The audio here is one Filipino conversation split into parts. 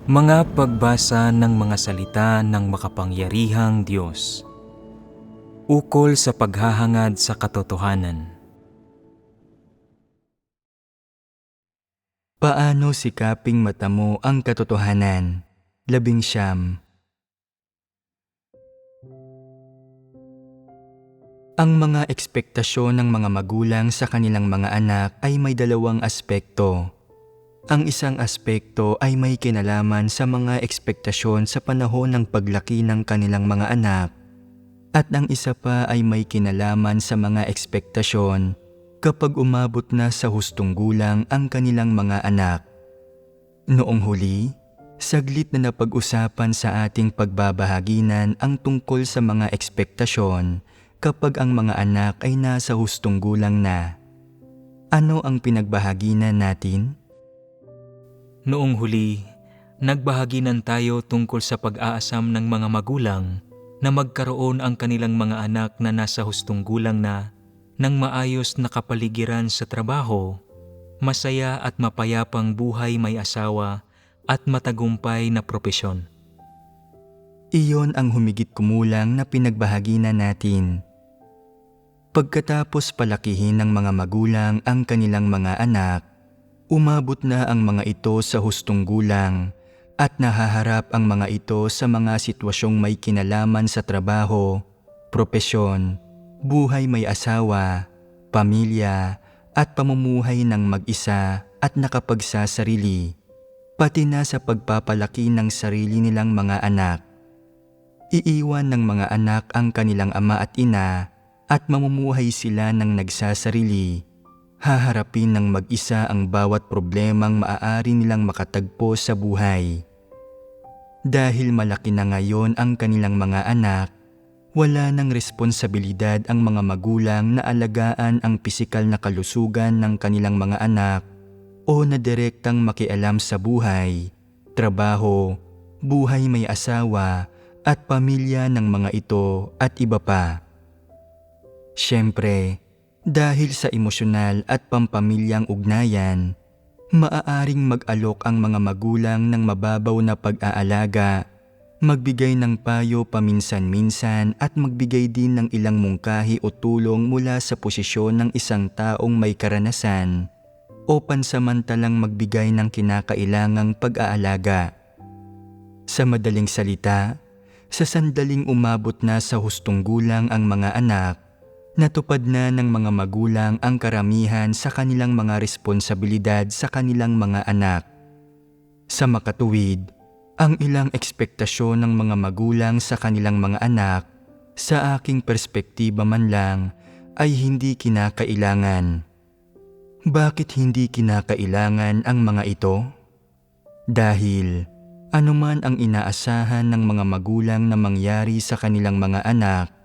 Mga pagbasa ng mga salita ng makapangyarihang Diyos. Ukol sa paghahangad sa katotohanan. Paano sikaping matamo ang katotohanan? 19. Ang mga ekspektasyon ng mga magulang sa kanilang mga anak ay may dalawang aspekto. Ang isang aspekto ay may kinalaman sa mga ekspektasyon sa panahon ng paglaki ng kanilang mga anak, at ang isa pa ay may kinalaman sa mga ekspektasyon kapag umabot na sa hustong gulang ang kanilang mga anak. Noong huli, saglit na napag-usapan sa ating pagbabahaginan ang tungkol sa mga ekspektasyon kapag ang mga anak ay nasa hustong gulang na. Ano ang pinagbahaginan natin? Noong huli, nagbahaginan tayo tungkol sa pag-aasam ng mga magulang na magkaroon ang kanilang mga anak na nasa hustong gulang na ng maayos na kapaligiran sa trabaho, masaya at mapayapang buhay may asawa at matagumpay na propesyon. Iyon ang humigit kumulang na pinagbahaginan natin. Pagkatapos palakihin ng mga magulang ang kanilang mga anak, umabot na ang mga ito sa hustong gulang at nahaharap ang mga ito sa mga sitwasyong may kinalaman sa trabaho, propesyon, buhay may asawa, pamilya, at pamumuhay ng mag-isa at nakapagsasarili, pati na sa pagpapalaki ng sarili nilang mga anak. Iiwan ng mga anak ang kanilang ama at ina at mamumuhay sila ng nagsasarili. Haharapin ng mag-isa ang bawat problemang maaari nilang makatagpo sa buhay. Dahil malaki na ngayon ang kanilang mga anak, wala ng responsibilidad ang mga magulang na alagaan ang pisikal na kalusugan ng kanilang mga anak o na direktang makialam sa buhay, trabaho, buhay may asawa at pamilya ng mga ito at iba pa. Siyempre, dahil sa emosyonal at pampamilyang ugnayan, maaaring mag-alok ang mga magulang ng mababaw na pag-aalaga, magbigay ng payo paminsan-minsan at magbigay din ng ilang mungkahi o tulong mula sa posisyon ng isang taong may karanasan o pansamantalang magbigay ng kinakailangang pag-aalaga. Sa madaling salita, sa sandaling umabot na sa hustong gulang ang mga anak, natupad na ng mga magulang ang karamihan sa kanilang mga responsibilidad sa kanilang mga anak. Sa makatuwid, ang ilang ekspektasyon ng mga magulang sa kanilang mga anak, sa aking perspektiba man lang, ay hindi kinakailangan. Bakit hindi kinakailangan ang mga ito? Dahil anuman ang inaasahan ng mga magulang na mangyari sa kanilang mga anak,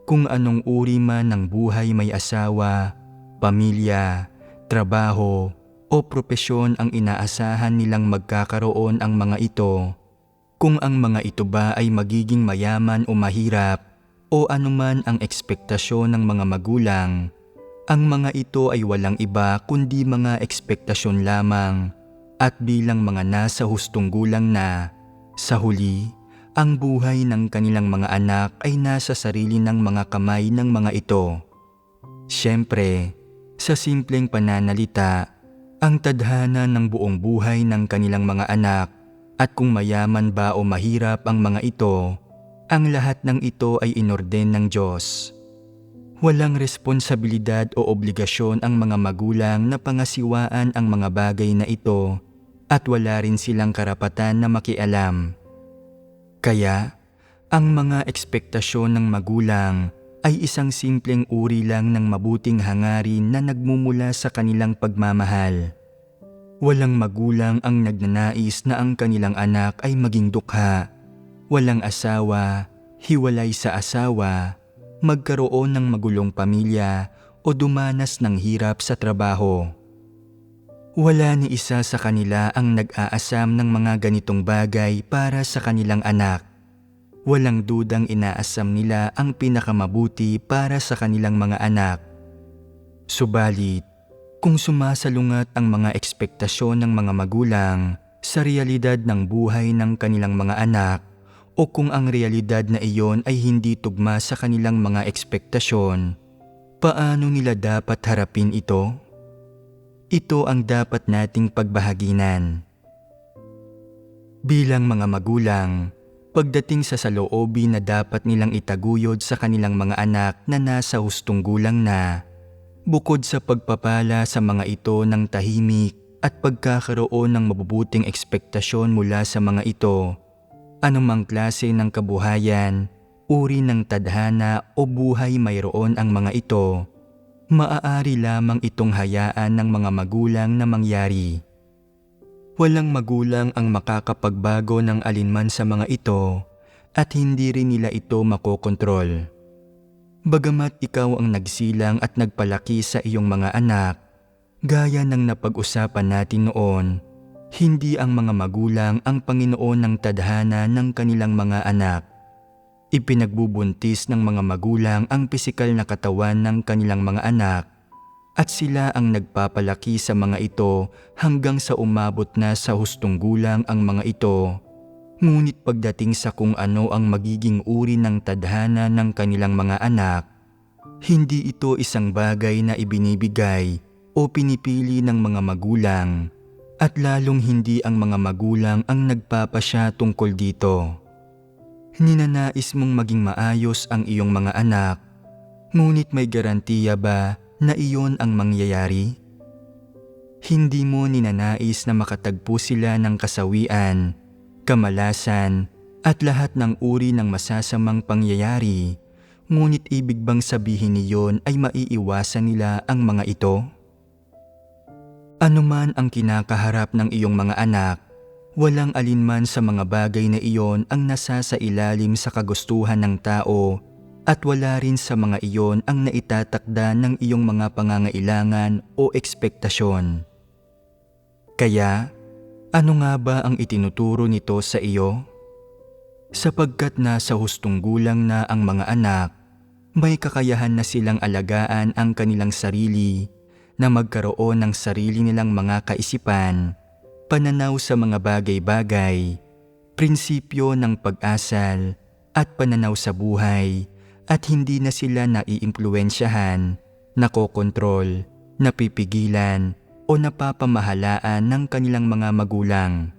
kung anong uri man ng buhay may asawa, pamilya, trabaho o propesyon ang inaasahan nilang magkakaroon ang mga ito, kung ang mga ito ba ay magiging mayaman o mahirap o anuman ang ekspektasyon ng mga magulang, ang mga ito ay walang iba kundi mga ekspektasyon lamang at bilang mga nasa hustong gulang na, sa huli, ang buhay ng kanilang mga anak ay nasa sarili ng mga kamay ng mga ito. Siyempre, sa simpleng pananalita, ang tadhana ng buong buhay ng kanilang mga anak at kung mayaman ba o mahirap ang mga ito, ang lahat ng ito ay inorden ng Diyos. Walang responsibilidad o obligasyon ang mga magulang na pangasiwaan ang mga bagay na ito at wala rin silang karapatan na makialam. Kaya, ang mga ekspektasyon ng magulang ay isang simpleng uri lang ng mabuting hangarin na nagmumula sa kanilang pagmamahal. Walang magulang ang nagnanais na ang kanilang anak ay maging dukha, walang asawa, hiwalay sa asawa, magkaroon ng magulong pamilya o dumanas ng hirap sa trabaho. Wala ni isa sa kanila ang nag-aasam ng mga ganitong bagay para sa kanilang anak. Walang dudang inaasam nila ang pinakamabuti para sa kanilang mga anak. Subalit, kung sumasalungat ang mga ekspektasyon ng mga magulang, sa realidad ng buhay ng kanilang mga anak o kung ang realidad na iyon ay hindi tugma sa kanilang mga ekspektasyon, paano nila dapat harapin ito? Ito ang dapat nating pagbahaginan. Bilang mga magulang, pagdating sa saloobin na dapat nilang itaguyod sa kanilang mga anak na nasa hustong gulang na, bukod sa pagpapala sa mga ito ng tahimik at pagkakaroon ng mabubuting ekspektasyon mula sa mga ito, anumang klase ng kabuhayan, uri ng tadhana o buhay mayroon ang mga ito, maaari lamang itong hayaan ng mga magulang na mangyari. Walang magulang ang makakapagbago ng alinman sa mga ito at hindi rin nila ito makokontrol. Bagamat ikaw ang nagsilang at nagpalaki sa iyong mga anak, gaya ng napag-usapan natin noon, hindi ang mga magulang ang Panginoon ng tadhana ng kanilang mga anak. Ipinagbubuntis ng mga magulang ang pisikal na katawan ng kanilang mga anak at sila ang nagpapalaki sa mga ito hanggang sa umabot na sa hustong gulang ang mga ito. Ngunit pagdating sa kung ano ang magiging uri ng tadhana ng kanilang mga anak, hindi ito isang bagay na ibinibigay o pinipili ng mga magulang at lalong hindi ang mga magulang ang nagpapasya tungkol dito. Ninanais mong maging maayos ang iyong mga anak, ngunit may garantiya ba na iyon ang mangyayari? Hindi mo ninanais na makatagpo sila ng kasawian, kamalasan at lahat ng uri ng masasamang pangyayari, ngunit ibig bang sabihin niyon ay maiiwasan nila ang mga ito? Ano man ang kinakaharap ng iyong mga anak, walang alinman sa mga bagay na iyon ang nasasailalim sa kagustuhan ng tao at wala rin sa mga iyon ang naitatakda ng iyong mga pangangailangan o ekspektasyon. Kaya, ano nga ba ang itinuturo nito sa iyo? Sapagkat nasa hustong gulang na ang mga anak, may kakayahan na silang alagaan ang kanilang sarili, na magkaroon ng sarili nilang mga kaisipan, pananaw sa mga bagay-bagay, prinsipyo ng pag-asal at pananaw sa buhay, at hindi na sila naiimpluwensyahan, nakokontrol, napipigilan o napapamahalaan ng kanilang mga magulang.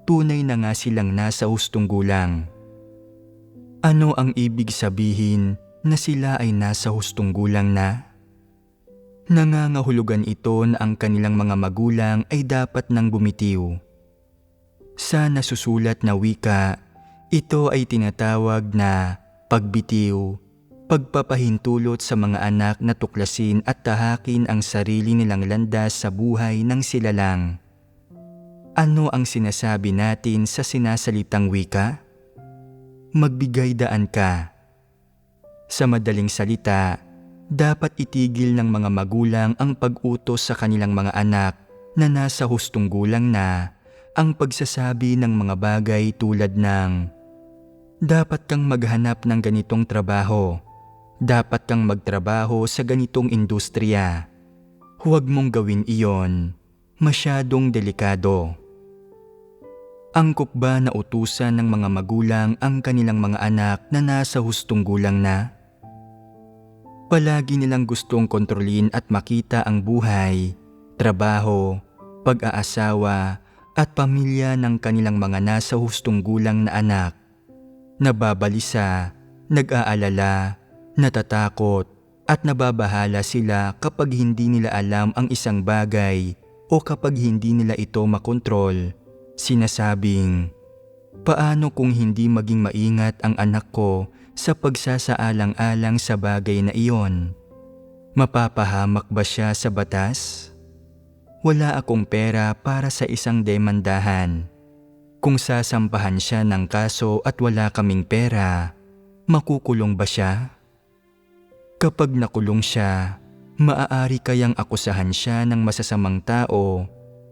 Tunay na nga silang nasa hustong gulang. Ano ang ibig sabihin na sila ay nasa hustong gulang na? Nangangahulugan ito na ang kanilang mga magulang ay dapat nang bumitiw. Sa nasusulat na wika, ito ay tinatawag na pagbitiw, pagpapahintulot sa mga anak na tuklasin at tahakin ang sarili nilang landas sa buhay ng sila lang. Ano ang sinasabi natin sa sinasalitang wika? Magbigay daan ka. Sa madaling salita, dapat itigil ng mga magulang ang pag-utos sa kanilang mga anak na nasa hustong gulang na ang pagsasabi ng mga bagay tulad ng dapat kang maghanap ng ganitong trabaho. Dapat kang magtrabaho sa ganitong industriya. Huwag mong gawin iyon. Masyadong delikado. Angkop ba na utusan ng mga magulang ang kanilang mga anak na nasa hustong gulang na? Palagi nilang gustong kontrolin at makita ang buhay, trabaho, pag-aasawa at pamilya ng kanilang mga nasa hustong gulang na anak. Nababalisa, nag-aalala, natatakot at nababahala sila kapag hindi nila alam ang isang bagay o kapag hindi nila ito makontrol. Sinasabing, paano kung hindi maging maingat ang anak ko sa pagsasaalang-alang sa bagay na iyon? Mapapahamak ba siya sa batas? Wala akong pera para sa isang demandahan. Kung sasampahan siya ng kaso at wala kaming pera, makukulong ba siya? Kapag nakulong siya, maaari kayang akusahan siya ng masasamang tao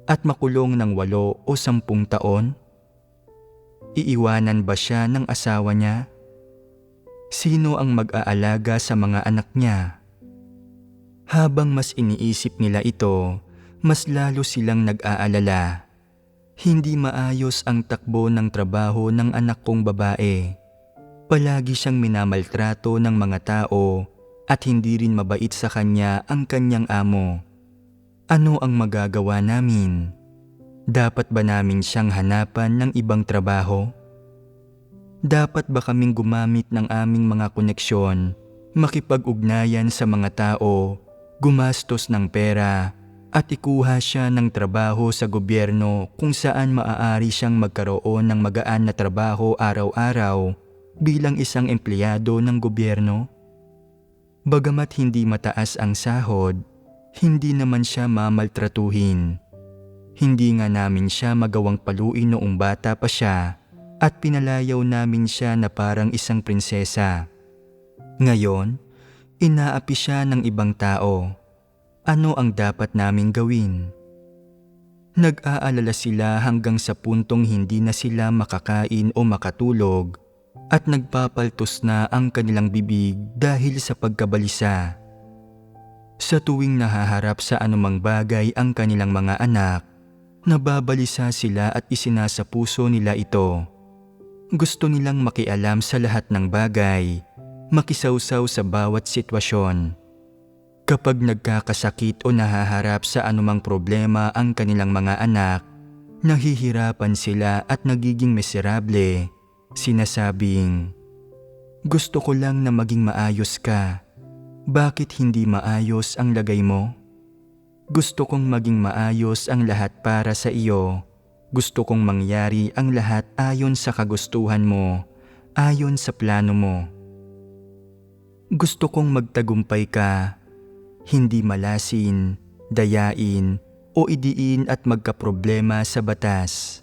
at makulong ng 8 o 10 taon? Iiwanan ba siya ng asawa niya? Sino ang mag-aalaga sa mga anak niya? Habang mas iniisip nila ito, mas lalo silang nag-aalala. Hindi maayos ang takbo ng trabaho ng anak kong babae. Palagi siyang minamaltrato ng mga tao at hindi rin mabait sa kanya ang kanyang amo. Ano ang magagawa namin? Dapat ba namin siyang hanapan ng ibang trabaho? Dapat ba kaming gumamit ng aming mga koneksyon, makipag-ugnayan sa mga tao, gumastos ng pera, at ikuha siya ng trabaho sa gobyerno kung saan maaari siyang magkaroon ng magaan na trabaho araw-araw bilang isang empleyado ng gobyerno? Bagamat hindi mataas ang sahod, hindi naman siya mamaltratuhin. Hindi nga namin siya magawang paluin noong bata pa siya at pinalayaw namin siya na parang isang prinsesa. Ngayon, inaapi siya ng ibang tao. Ano ang dapat naming gawin? Nag-aalala sila hanggang sa puntong hindi na sila makakain o makatulog at nagpapaltos na ang kanilang bibig dahil sa pagkabalisa. Sa tuwing nahaharap sa anumang bagay ang kanilang mga anak, nababalisa sila at isinasapuso nila ito. Gusto nilang makialam sa lahat ng bagay, makisawsaw sa bawat sitwasyon. Kapag nagkakasakit o nahaharap sa anumang problema ang kanilang mga anak, nahihirapan sila at nagiging miserable. Sinasabing, "Gusto ko lang na maging maayos ka. Bakit hindi maayos ang lagay mo? Gusto kong maging maayos ang lahat para sa iyo. Gusto kong mangyari ang lahat ayon sa kagustuhan mo, ayon sa plano mo. Gusto kong magtagumpay ka, hindi malasin, dayain, o idiin at magkaproblema sa batas."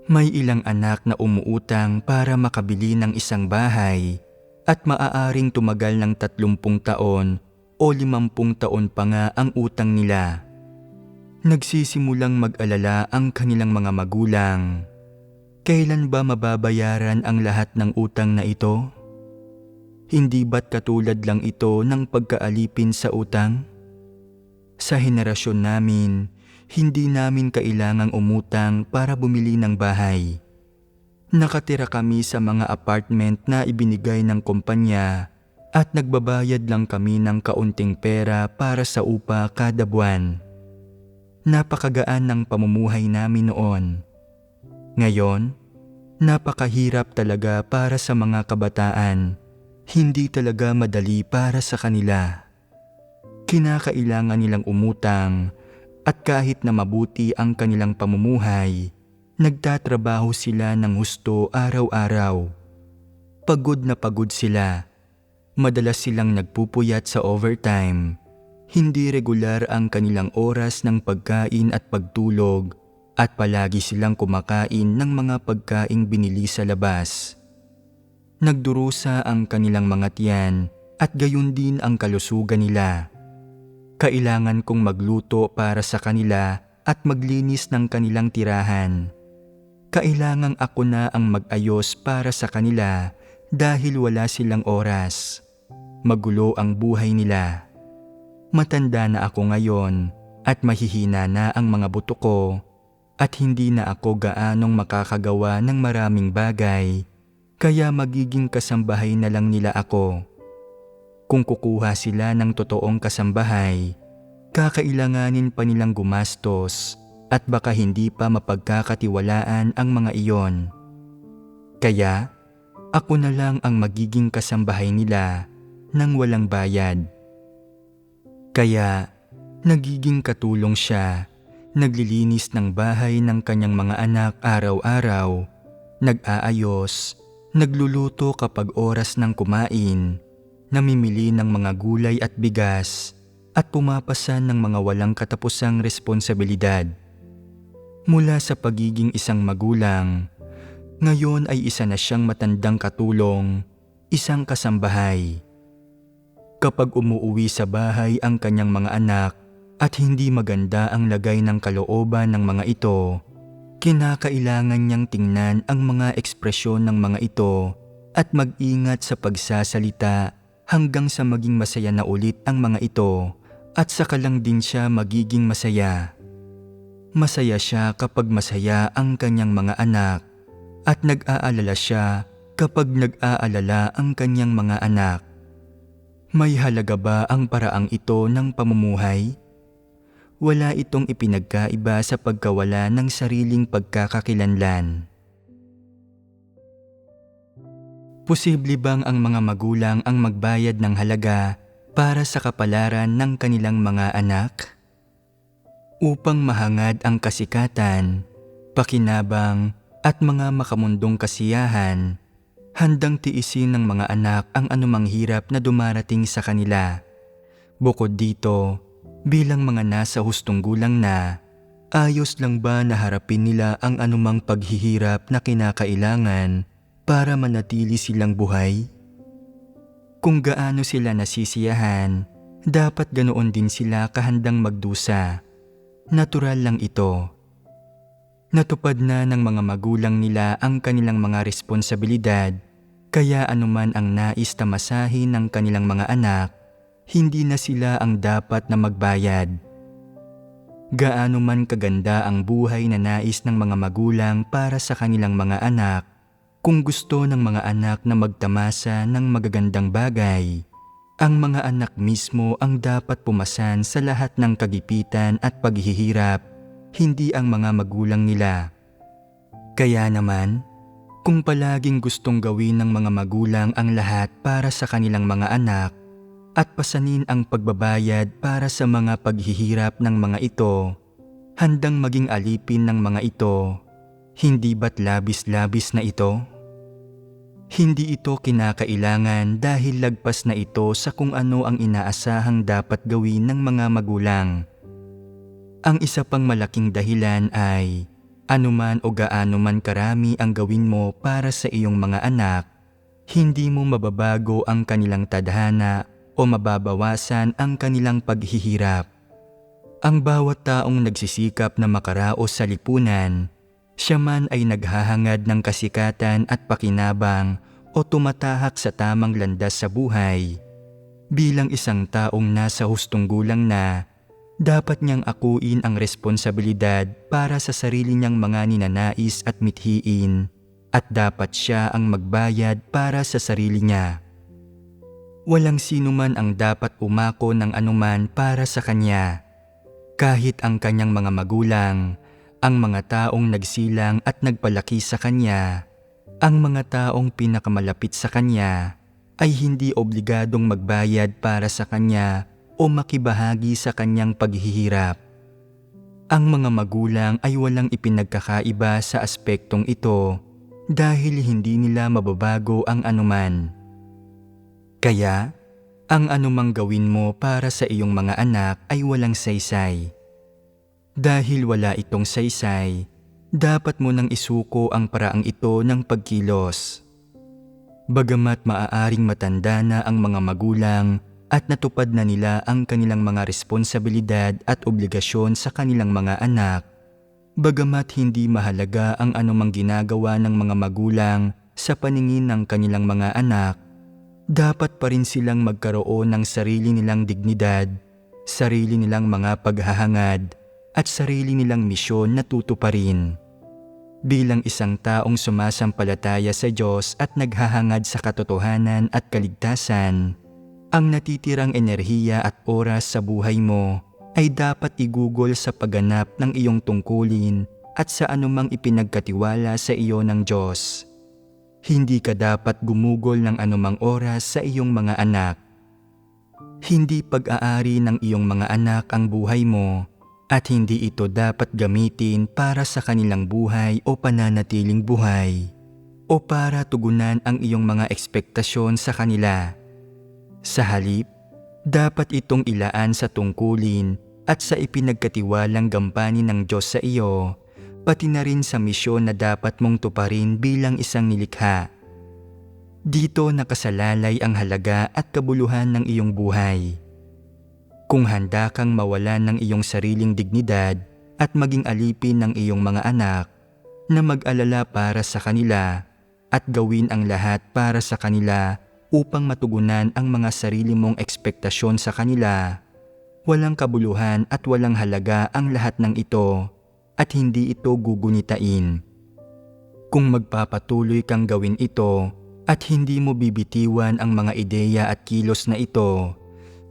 May ilang anak na umuutang para makabili ng isang bahay at maaaring tumagal ng 30 taon o 50 taon pa nga ang utang nila. Nagsisimulang mag-alala ang kanilang mga magulang. Kailan ba mababayaran ang lahat ng utang na ito? Hindi ba't katulad lang ito ng pagkaalipin sa utang? Sa henerasyon namin, hindi namin kailangang umutang para bumili ng bahay. Nakatira kami sa mga apartment na ibinigay ng kumpanya at nagbabayad lang kami ng kaunting pera para sa upa kada buwan. Napakagaan ng pamumuhay namin noon. Ngayon, napakahirap talaga para sa mga kabataan. Hindi talaga madali para sa kanila. Kinakailangan nilang umutang at kahit na mabuti ang kanilang pamumuhay, nagtatrabaho sila ng husto araw-araw. Pagod na pagod sila. Madalas silang nagpupuyat sa overtime. Hindi regular ang kanilang oras ng pagkain at pagtulog at palagi silang kumakain ng mga pagkaing binili sa labas. Nagdurusa ang kanilang mga tiyan at gayon din ang kalusugan nila. Kailangan kong magluto para sa kanila at maglinis ng kanilang tirahan. Kailangang ako na ang mag-ayos para sa kanila dahil wala silang oras. Magulo ang buhay nila. Matanda na ako ngayon at mahihina na ang mga buto ko at hindi na ako gaanong makakagawa ng maraming bagay, kaya magiging kasambahay na lang nila ako. Kung kukuha sila ng totoong kasambahay, kakailanganin pa nilang gumastos at baka hindi pa mapagkakatiwalaan ang mga iyon. Kaya, ako na lang ang magiging kasambahay nila nang walang bayad. Kaya, nagiging katulong siya, naglilinis ng bahay ng kanyang mga anak araw-araw, nag-aayos, nagluluto kapag oras ng kumain, namimili ng mga gulay at bigas, at pumapasan ng mga walang katapusang responsibilidad. Mula sa pagiging isang magulang, ngayon ay isa na siyang matandang katulong, isang kasambahay. Kapag umuuwi sa bahay ang kanyang mga anak at hindi maganda ang lagay ng kalooban ng mga ito, kinakailangan niyang tingnan ang mga ekspresyon ng mga ito at mag-ingat sa pagsasalita hanggang sa maging masaya na ulit ang mga ito at saka lang din siya magiging masaya. Masaya siya kapag masaya ang kanyang mga anak at nag-aalala siya kapag nag-aalala ang kanyang mga anak. May halaga ba ang paraang ito ng pamumuhay? Wala itong ipinagkaiba sa pagkawala ng sariling pagkakakilanlan. Posible bang ang mga magulang ang magbayad ng halaga para sa kapalaran ng kanilang mga anak? Upang mahangad ang kasikatan, pakinabang at mga makamundong kasiyahan, handang tiisin ng mga anak ang anumang hirap na dumarating sa kanila. Bukod dito, bilang mga nasa hustong gulang na, ayos lang ba na harapin nila ang anumang paghihirap na kinakailangan para manatili silang buhay? Kung gaano sila nasisiyahan, dapat ganoon din sila kahandang magdusa. Natural lang ito. Natupad na ng mga magulang nila ang kanilang mga responsibilidad, kaya anuman ang nais tamasahin ng kanilang mga anak, hindi na sila ang dapat na magbayad. Gaano man kaganda ang buhay na nais ng mga magulang para sa kanilang mga anak, kung gusto ng mga anak na magtamasa ng magagandang bagay, ang mga anak mismo ang dapat pumasan sa lahat ng kagipitan at paghihirap, hindi ang mga magulang nila. Kaya naman, kung palaging gustong gawin ng mga magulang ang lahat para sa kanilang mga anak at pasanin ang pagbabayad para sa mga paghihirap ng mga ito, handang maging alipin ng mga ito, hindi ba't labis-labis na ito? Hindi ito kinakailangan dahil lagpas na ito sa kung ano ang inaasahang dapat gawin ng mga magulang. Ang isa pang malaking dahilan ay, anuman o gaano man karami ang gawin mo para sa iyong mga anak, hindi mo mababago ang kanilang tadhana o mababawasan ang kanilang paghihirap. Ang bawat taong nagsisikap na makaraos sa lipunan, siya man ay naghahangad ng kasikatan at pakinabang o tumatahak sa tamang landas sa buhay. Bilang isang taong nasa hustong gulang na, dapat niyang akuin ang responsibilidad para sa sarili niyang mga ninanais at mithiin, at dapat siya ang magbayad para sa sarili niya. Walang sino man ang dapat umako ng anuman para sa kanya, kahit ang kanyang mga magulang, ang mga taong nagsilang at nagpalaki sa kanya, ang mga taong pinakamalapit sa kanya, ay hindi obligadong magbayad para sa kanya o makibahagi sa kanyang paghihirap. Ang mga magulang ay walang ipinagkakaiba sa aspektong ito dahil hindi nila mababago ang anuman. Kaya, ang anumang gawin mo para sa iyong mga anak ay walang saysay. Dahil wala itong saysay, dapat mo nang isuko ang paraang ito ng pagkilos. Bagamat maaaring matanda na ang mga magulang at natupad na nila ang kanilang mga responsibilidad at obligasyon sa kanilang mga anak, bagamat hindi mahalaga ang anumang ginagawa ng mga magulang sa paningin ng kanilang mga anak, dapat pa rin silang magkaroon ng sarili nilang dignidad, sarili nilang mga paghahangad, at sarili nilang misyon na tutuparin. Bilang isang taong sumasampalataya sa Diyos at naghahangad sa katotohanan at kaligtasan, ang natitirang enerhiya at oras sa buhay mo ay dapat igugol sa pagganap ng iyong tungkulin at sa anumang ipinagkatiwala sa iyo ng Diyos. Hindi ka dapat gumugol ng anumang oras sa iyong mga anak. Hindi pag-aari ng iyong mga anak ang buhay mo, at hindi ito dapat gamitin para sa kanilang buhay o pananatiling buhay, o para tugunan ang iyong mga ekspektasyon sa kanila. Sa halip, dapat itong ilaan sa tungkulin at sa ipinagkatiwalang gampanin ng Diyos sa iyo, pati na rin sa misyon na dapat mong tuparin bilang isang nilikha. Dito nakasalalay ang halaga at kabuluhan ng iyong buhay. Kung handa kang mawalan ng iyong sariling dignidad at maging alipin ng iyong mga anak, na mag-alala para sa kanila at gawin ang lahat para sa kanila upang matugunan ang mga sarili mong ekspektasyon sa kanila, walang kabuluhan at walang halaga ang lahat ng ito at hindi ito gugunitain. Kung magpapatuloy kang gawin ito at hindi mo bibitiwan ang mga ideya at kilos na ito,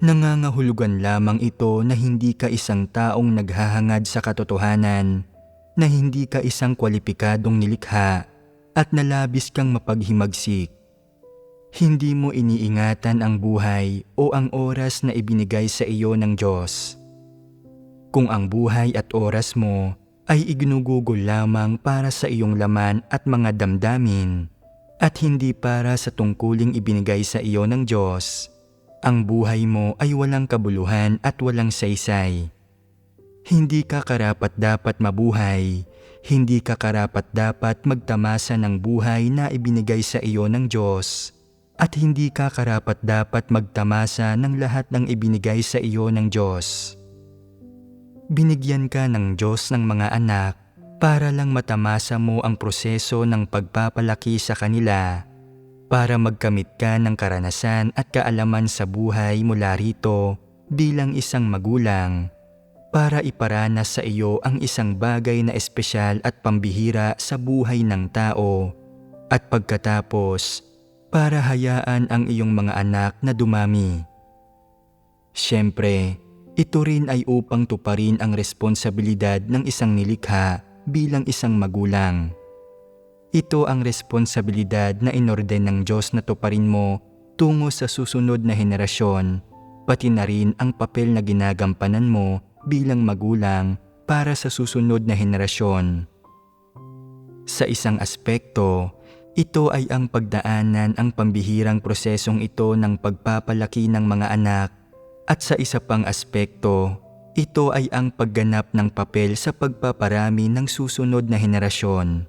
nangangahulugan lamang ito na hindi ka isang taong naghahangad sa katotohanan, na hindi ka isang kwalipikadong nilikha at nalabis kang mapaghimagsik. Hindi mo iniingatan ang buhay o ang oras na ibinigay sa iyo ng Diyos. Kung ang buhay at oras mo ay iginugugol lamang para sa iyong laman at mga damdamin at hindi para sa tungkuling ibinigay sa iyo ng Diyos, ang buhay mo ay walang kabuluhan at walang saysay. Hindi ka karapat-dapat mabuhay, hindi ka karapat-dapat magtamasa ng buhay na ibinigay sa iyo ng Diyos, at hindi ka karapat-dapat magtamasa ng lahat ng ibinigay sa iyo ng Diyos. Binigyan ka ng Diyos ng mga anak para lang matamasa mo ang proseso ng pagpapalaki sa kanila, para magkamit ka ng karanasan at kaalaman sa buhay mula rito bilang isang magulang, para iparanas sa iyo ang isang bagay na espesyal at pambihira sa buhay ng tao, at pagkatapos, para hayaan ang iyong mga anak na dumami. Siyempre, ito rin ay upang tuparin ang responsibilidad ng isang nilikha bilang isang magulang. Ito ang responsibilidad na inorden ng Diyos na tuparin mo tungo sa susunod na henerasyon, pati na rin ang papel na ginagampanan mo bilang magulang para sa susunod na henerasyon. Sa isang aspekto, ito ay ang pagdaanan ang pambihirang prosesong ito ng pagpapalaki ng mga anak, at sa isa pang aspekto, ito ay ang pagganap ng papel sa pagpaparami ng susunod na henerasyon.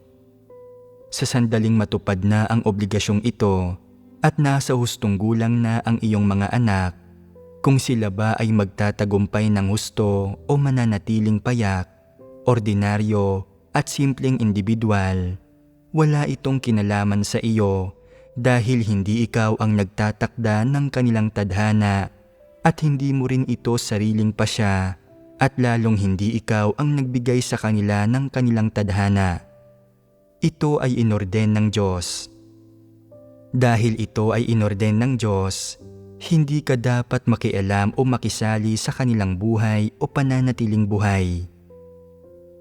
Sa sandaling matupad na ang obligasyong ito at nasa hustong gulang na ang iyong mga anak, kung sila ba ay magtatagumpay ng husto o mananatiling payak, ordinaryo at simpleng individual, wala itong kinalaman sa iyo dahil hindi ikaw ang nagtatakda ng kanilang tadhana at hindi mo rin ito sariling pasya at lalong hindi ikaw ang nagbigay sa kanila ng kanilang tadhana. Ito ay inorden ng Diyos. Dahil ito ay inorden ng Diyos, hindi ka dapat makialam o makisali sa kanilang buhay o pananatiling buhay.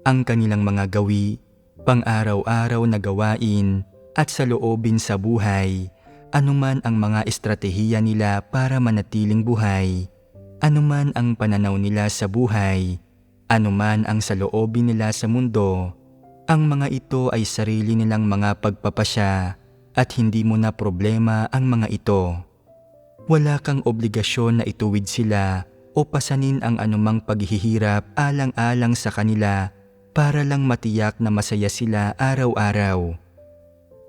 Ang kanilang mga gawi, pang-araw-araw na gawain at saloobin sa buhay, anuman ang mga estratehiya nila para manatiling buhay, anuman ang pananaw nila sa buhay, anuman ang saloobin nila sa mundo, ang mga ito ay sarili nilang mga pagpapasya at hindi mo na problema ang mga ito. Wala kang obligasyon na ituwid sila o pasanin ang anumang paghihirap alang-alang sa kanila para lang matiyak na masaya sila araw-araw.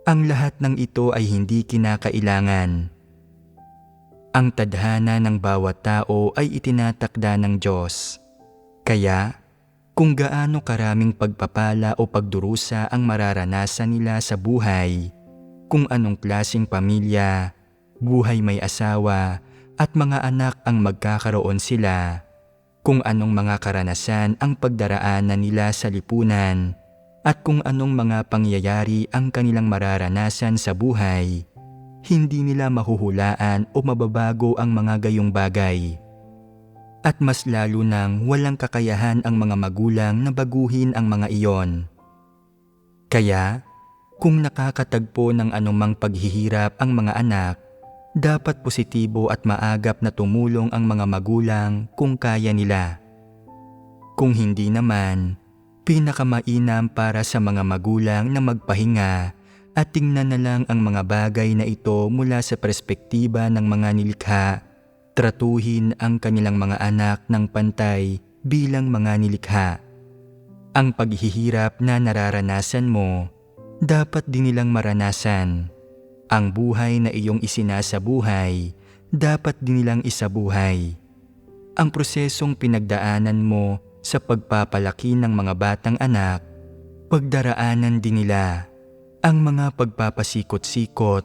Ang lahat ng ito ay hindi kinakailangan. Ang tadhana ng bawat tao ay itinatakda ng Diyos. Kaya, kung gaano karaming pagpapala o pagdurusa ang mararanasan nila sa buhay, kung anong klaseng pamilya, buhay may asawa at mga anak ang magkakaroon sila, kung anong mga karanasan ang pagdaraanan nila sa lipunan, at kung anong mga pangyayari ang kanilang mararanasan sa buhay, hindi nila mahuhulaan o mababago ang mga gayong bagay. At mas lalo nang walang kakayahan ang mga magulang na baguhin ang mga iyon. Kaya, kung nakakatagpo ng anumang paghihirap ang mga anak, dapat positibo at maagap na tumulong ang mga magulang kung kaya nila. Kung hindi naman, pinakamainam para sa mga magulang na magpahinga at tingnan na lang ang mga bagay na ito mula sa perspektiba ng mga nilikha, tratuhin ang kanilang mga anak ng pantay bilang mga nilikha. Ang paghihirap na nararanasan mo, dapat din nilang maranasan. Ang buhay na iyong isinasabuhay, dapat din nilang isabuhay. Ang prosesong pinagdaanan mo sa pagpapalaki ng mga batang anak, pagdaraanan din nila. Ang mga pagpapasikot-sikot,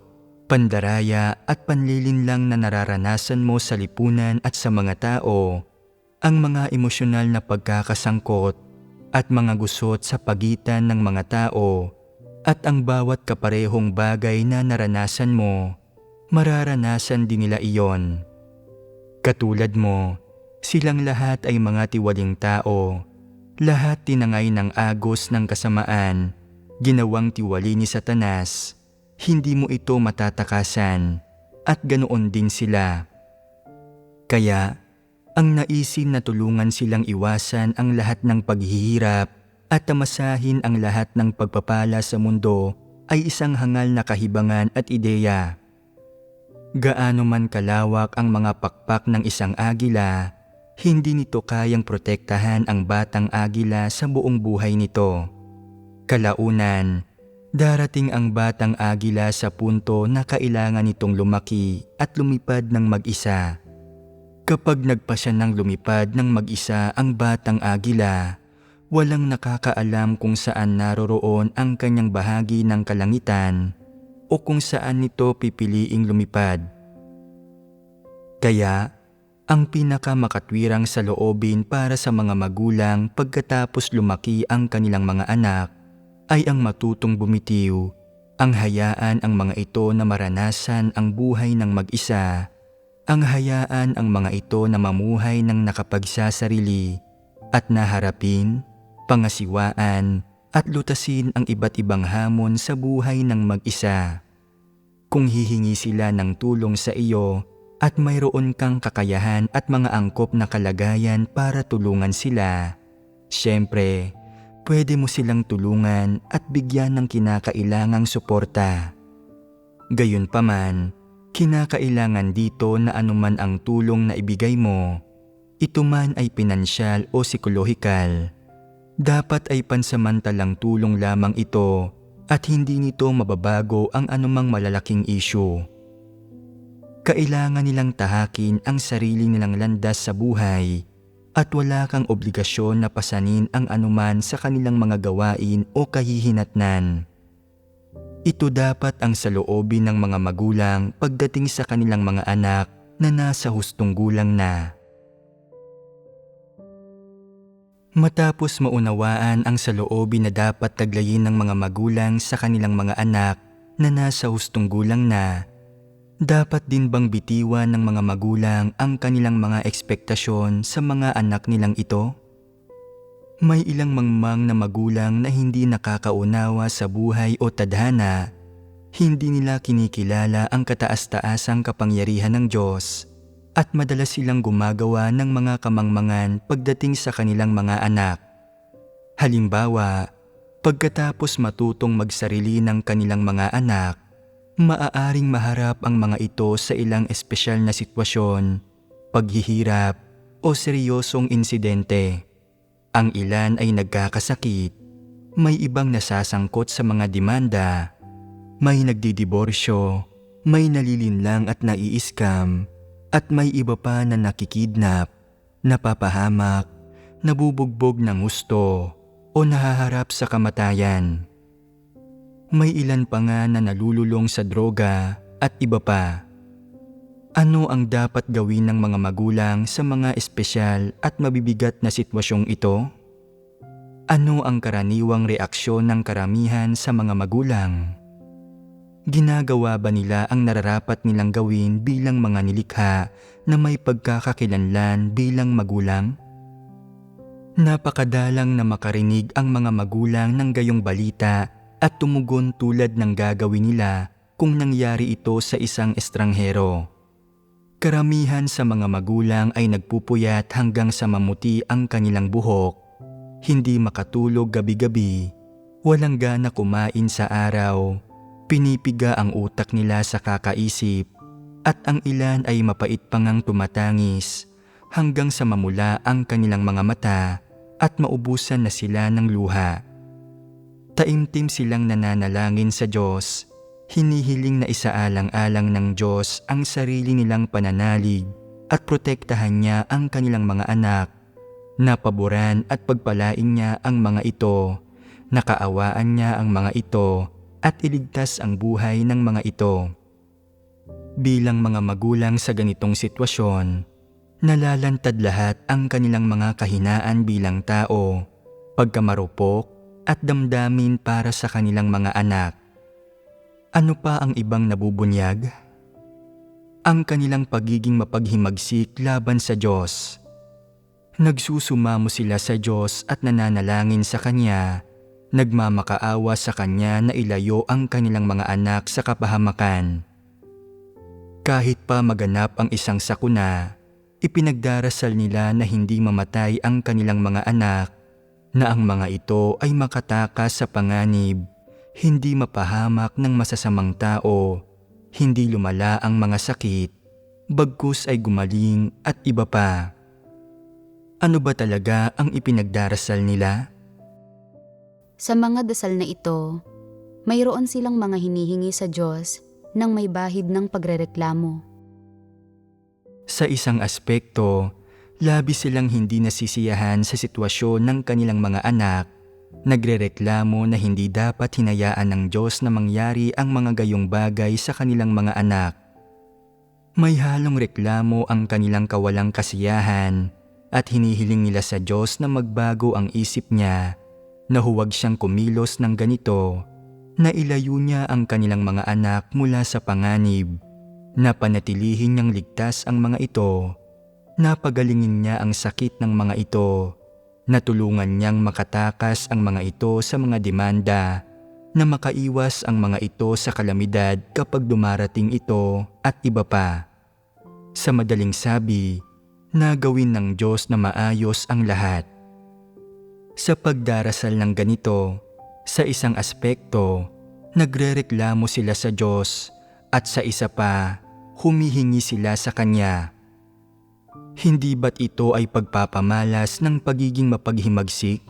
pandaraya at panlilinlang na nararanasan mo sa lipunan at sa mga tao, ang mga emosyonal na pagkakasangkot, at mga gusot sa pagitan ng mga tao, at ang bawat kaparehong bagay na naranasan mo, mararanasan din nila iyon. Katulad mo, silang lahat ay mga tiwaling tao, lahat tinangay ng agos ng kasamaan, ginawang tiwali ni Satanas. Hindi mo ito matatakasan, at ganoon din sila. Kaya, ang naisin na tulungan silang iwasan ang lahat ng paghihirap at tamasahin ang lahat ng pagpapala sa mundo ay isang hangal na kahibangan at ideya. Gaano man kalawak ang mga pakpak ng isang agila, hindi nito kayang protektahan ang batang agila sa buong buhay nito. Kalaunan, darating ang batang agila sa punto na kailangan nitong lumaki at lumipad ng mag-isa. Kapag nagpasya ng lumipad ng mag-isa ang batang agila, walang nakakaalam kung saan naroroon ang kanyang bahagi ng kalangitan o kung saan nito pipiliing lumipad. Kaya, ang pinakamakatwirang saloobin para sa mga magulang pagkatapos lumaki ang kanilang mga anak ay ang matutong bumitiw, ang hayaan ang mga ito na maranasan ang buhay ng mag-isa, ang hayaan ang mga ito na mamuhay ng nakapagsasarili at naharapin, pangasiwaan at lutasin ang iba't ibang hamon sa buhay ng mag-isa. Kung hihingi sila ng tulong sa iyo at mayroon kang kakayahan at mga angkop na kalagayan para tulungan sila, siyempre, pwede mo silang tulungan at bigyan ng kinakailangang suporta. Gayunpaman, kinakailangan dito na anuman ang tulong na ibigay mo, ito man ay pinansyal o psikolohikal, dapat ay pansamantalang tulong lamang ito at hindi nito mababago ang anumang malalaking issue. Kailangan nilang tahakin ang sarili nilang landas sa buhay at wala kang obligasyon na pasanin ang anuman sa kanilang mga gawain o kahihinatnan. Ito dapat ang saloobin ng mga magulang pagdating sa kanilang mga anak na nasa hustong gulang na. Matapos maunawaan ang saloobin na dapat taglayin ng mga magulang sa kanilang mga anak na nasa hustong gulang na, dapat din bang bitiwan ng mga magulang ang kanilang mga ekspektasyon sa mga anak nilang ito? May ilang mangmang na magulang na hindi nakakaunawa sa buhay o tadhana, hindi nila kinikilala ang kataas-taasang kapangyarihan ng Diyos at madalas silang gumagawa ng mga kamangmangan pagdating sa kanilang mga anak. Halimbawa, pagkatapos matutong magsarili ng kanilang mga anak, maaaring maharap ang mga ito sa ilang espesyal na sitwasyon, paghihirap o seryosong insidente. Ang ilan ay nagkakasakit, may ibang nasasangkot sa mga demanda, may nagdidiborsyo, may nalilinlang at nai-scam, at may iba pa na nakikidnap, napapahamak, nabubugbog ng husto o nahaharap sa kamatayan. May ilan pa nga na nalululong sa droga at iba pa. Ano ang dapat gawin ng mga magulang sa mga espesyal at mabibigat na sitwasyong ito? Ano ang karaniwang reaksyon ng karamihan sa mga magulang? Ginagawa ba nila ang nararapat nilang gawin bilang mga nilikha na may pagkakakilanlan bilang magulang? Napakadalang na makarinig ang mga magulang ng gayong balita at tumugon tulad ng gagawin nila kung nangyari ito sa isang estranghero. Karamihan sa mga magulang ay nagpupuyat hanggang sa mamuti ang kanilang buhok, hindi makatulog gabi-gabi, walang gana kumain sa araw, pinipiga ang utak nila sa kakaisip, at ang ilan ay mapait pa ngang tumatangis hanggang sa mamula ang kanilang mga mata at maubusan na sila ng luha. Taimtim silang nananalangin sa Diyos, hinihiling na isaalang-alang ng Diyos ang sarili nilang pananalig at protektahan niya ang kanilang mga anak, napaboran at pagpalain niya ang mga ito, nakaawaan niya ang mga ito at iligtas ang buhay ng mga ito. Bilang mga magulang sa ganitong sitwasyon, nalalantad lahat ang kanilang mga kahinaan bilang tao, pagkamarupok at damdamin para sa kanilang mga anak. Ano pa ang ibang nabubunyag? Ang kanilang pagiging mapaghimagsik laban sa Diyos. Nagsusumamo sila sa Diyos at nananalangin sa Kanya, nagmamakaawa sa Kanya na ilayo ang kanilang mga anak sa kapahamakan. Kahit pa maganap ang isang sakuna, ipinagdarasal nila na hindi mamatay ang kanilang mga anak, na ang mga ito ay makatakas sa panganib, hindi mapahamak ng masasamang tao, hindi lumala ang mga sakit, bagkus ay gumaling at iba pa. Ano ba talaga ang ipinagdarasal nila? Sa mga dasal na ito, mayroon silang mga hinihingi sa Diyos nang may bahid ng pagrereklamo. Sa isang aspekto, labis silang hindi nasisiyahan sa sitwasyon ng kanilang mga anak, nagrereklamo na hindi dapat hinayaan ng Diyos na mangyari ang mga gayong bagay sa kanilang mga anak. May halong reklamo ang kanilang kawalang kasiyahan at hinihiling nila sa Diyos na magbago ang isip niya, na huwag siyang kumilos ng ganito, na ilayo niya ang kanilang mga anak mula sa panganib, na panatilihin niyang ligtas ang mga ito, na pagalingin niya ang sakit ng mga ito, na tulungan niyang makatakas ang mga ito sa mga demanda, na makaiwas ang mga ito sa kalamidad kapag dumarating ito at iba pa. Sa madaling sabi, na gawin ng Diyos na maayos ang lahat. Sa pagdarasal ng ganito, sa isang aspekto, nagrereklamo sila sa Diyos at sa isa pa, humihingi sila sa Kanya. Hindi ba't ito ay pagpapamalas ng pagiging mapaghimagsik?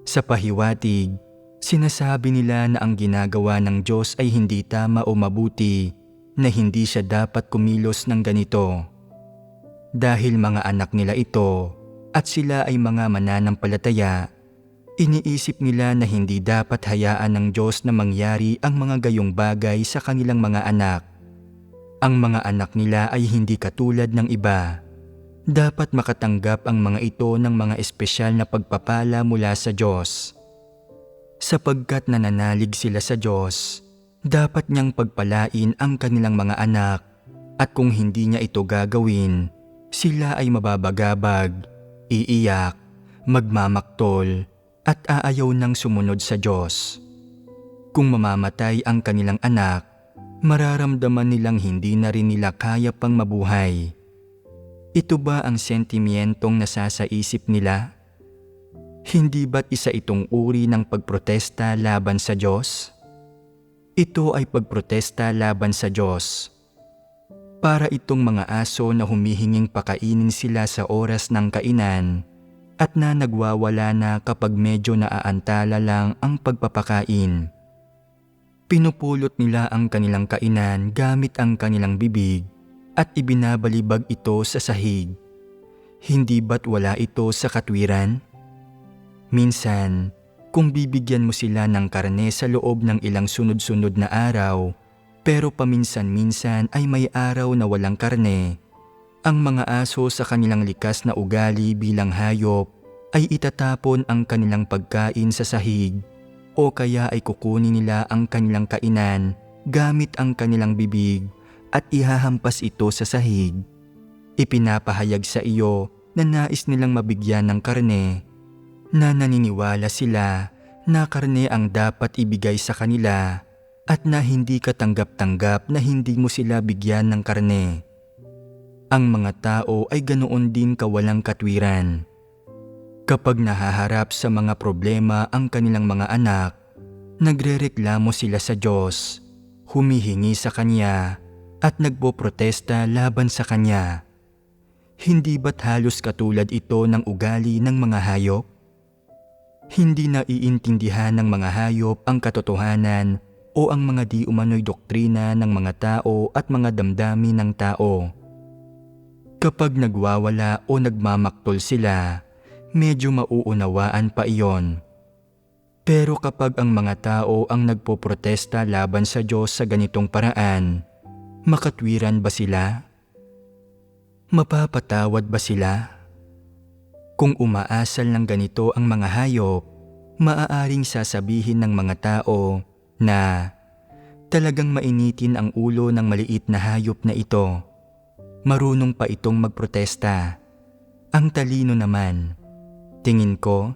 Sa pahiwatig, sinasabi nila na ang ginagawa ng Diyos ay hindi tama o mabuti, na hindi siya dapat kumilos ng ganito. Dahil mga anak nila ito at sila ay mga mananampalataya, iniisip nila na hindi dapat hayaan ng Diyos na mangyari ang mga gayong bagay sa kanilang mga anak. Ang mga anak nila ay hindi katulad ng iba. Dapat makatanggap ang mga ito ng mga espesyal na pagpapala mula sa Diyos. Sapagkat nananalig sila sa Diyos, dapat niyang pagpalain ang kanilang mga anak, at kung hindi niya ito gagawin, sila ay mababagabag, iiyak, magmamaktol, at aayaw ng sumunod sa Diyos. Kung mamamatay ang kanilang anak, mararamdaman nilang hindi na rin nila kaya pang mabuhay. Ito ba ang sentimentong nasasaisip nila? Hindi ba't isa itong uri ng pagprotesta laban sa Diyos? Ito ay pagprotesta laban sa Diyos. Para itong mga aso na humihinging pakainin sila sa oras ng kainan at na nagwawala na kapag medyo naaantala lang ang pagpapakain. Pinupulot nila ang kanilang kainan gamit ang kanilang bibig at ibinabalibag ito sa sahig. Hindi ba't wala ito sa katwiran? Minsan, kung bibigyan mo sila ng karne sa loob ng ilang sunod-sunod na araw, pero paminsan-minsan ay may araw na walang karne, ang mga aso sa kanilang likas na ugali bilang hayop ay itatapon ang kanilang pagkain sa sahig, o kaya ay kukunin nila ang kanilang kainan gamit ang kanilang bibig at ihahampas ito sa sahig. Ipinapahayag sa iyo na nais nilang mabigyan ng karne, na naniniwala sila na karne ang dapat ibigay sa kanila at na hindi ka tanggap-tanggap na hindi mo sila bigyan ng karne. Ang mga tao ay ganoon din kawalang katwiran. Kapag nahaharap sa mga problema ang kanilang mga anak, nagrereklamo sila sa Diyos, humihingi sa Kanya at nagpoprotesta laban sa Kanya. Hindi ba't halos katulad ito ng ugali ng mga hayop? Hindi naiintindihan ng mga hayop ang katotohanan o ang mga di umano'y doktrina ng mga tao at mga damdamin ng tao. Kapag nagwawala o nagmamaktol sila, medyo mauunawaan pa iyon. Pero kapag ang mga tao ang nagpoprotesta laban sa Diyos sa ganitong paraan, makatwiran ba sila? Mapapatawad ba sila? Kung umaasal ng ganito ang mga hayop, maaaring sasabihin ng mga tao na talagang mainitin ang ulo ng maliit na hayop na ito. Marunong pa itong magprotesta. Ang talino naman. Tingin ko,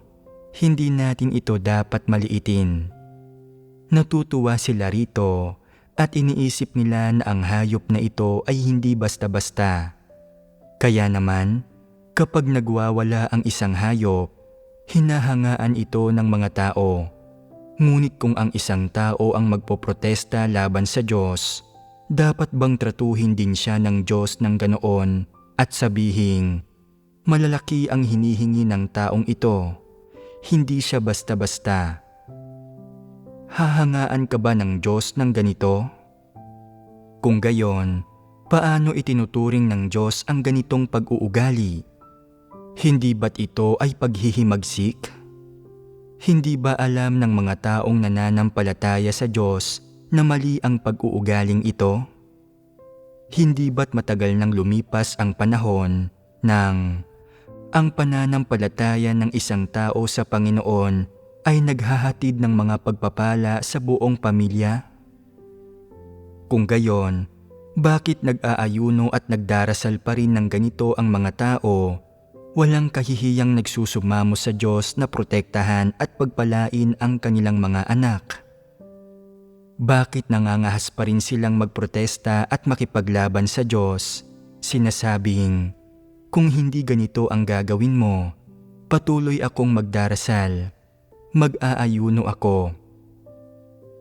hindi natin ito dapat maliitin. Natutuwa sila rito at iniisip nila na ang hayop na ito ay hindi basta-basta. Kaya naman, kapag nagwawala ang isang hayop, hinahangaan ito ng mga tao. Ngunit kung ang isang tao ang magpoprotesta laban sa Diyos, dapat bang tratuhin din siya ng Diyos ng ganoon at sabihing, malalaki ang hinihingi ng taong ito, hindi siya basta-basta. Hahangaan ka ba ng Diyos ng ganito? Kung gayon, paano itinuturing ng Diyos ang ganitong pag-uugali? Hindi ba't ito ay paghihimagsik? Hindi ba alam ng mga taong nananampalataya sa Diyos na mali ang pag-uugaling ito? Hindi ba't matagal nang lumipas ang panahon nang ang pananampalataya ng isang tao sa Panginoon ay naghahatid ng mga pagpapala sa buong pamilya? Kung gayon, bakit nag-aayuno at nagdarasal pa rin ng ganito ang mga tao? Walang kahihiyang nagsusumamo sa Diyos na protektahan at pagpalain ang kanilang mga anak. Bakit nangangahas pa rin silang magprotesta at makipaglaban sa Diyos, sinasabing, kung hindi ganito ang gagawin mo, patuloy akong magdarasal, mag-aayuno ako.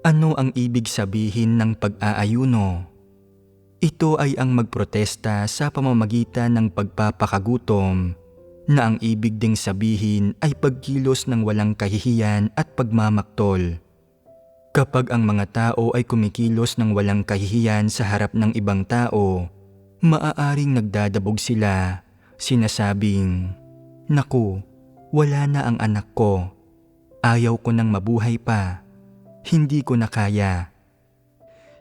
Ano ang ibig sabihin ng pag-aayuno? Ito ay ang magprotesta sa pamamagitan ng pagpapakagutom, na ang ibig ding sabihin ay pagkilos ng walang kahihiyan at pagmamaktol. Kapag ang mga tao ay kumikilos ng walang kahihiyan sa harap ng ibang tao, maaaring nagdadabog sila, sinasabing, naku, wala na ang anak ko, ayaw ko nang mabuhay pa, hindi ko na kaya.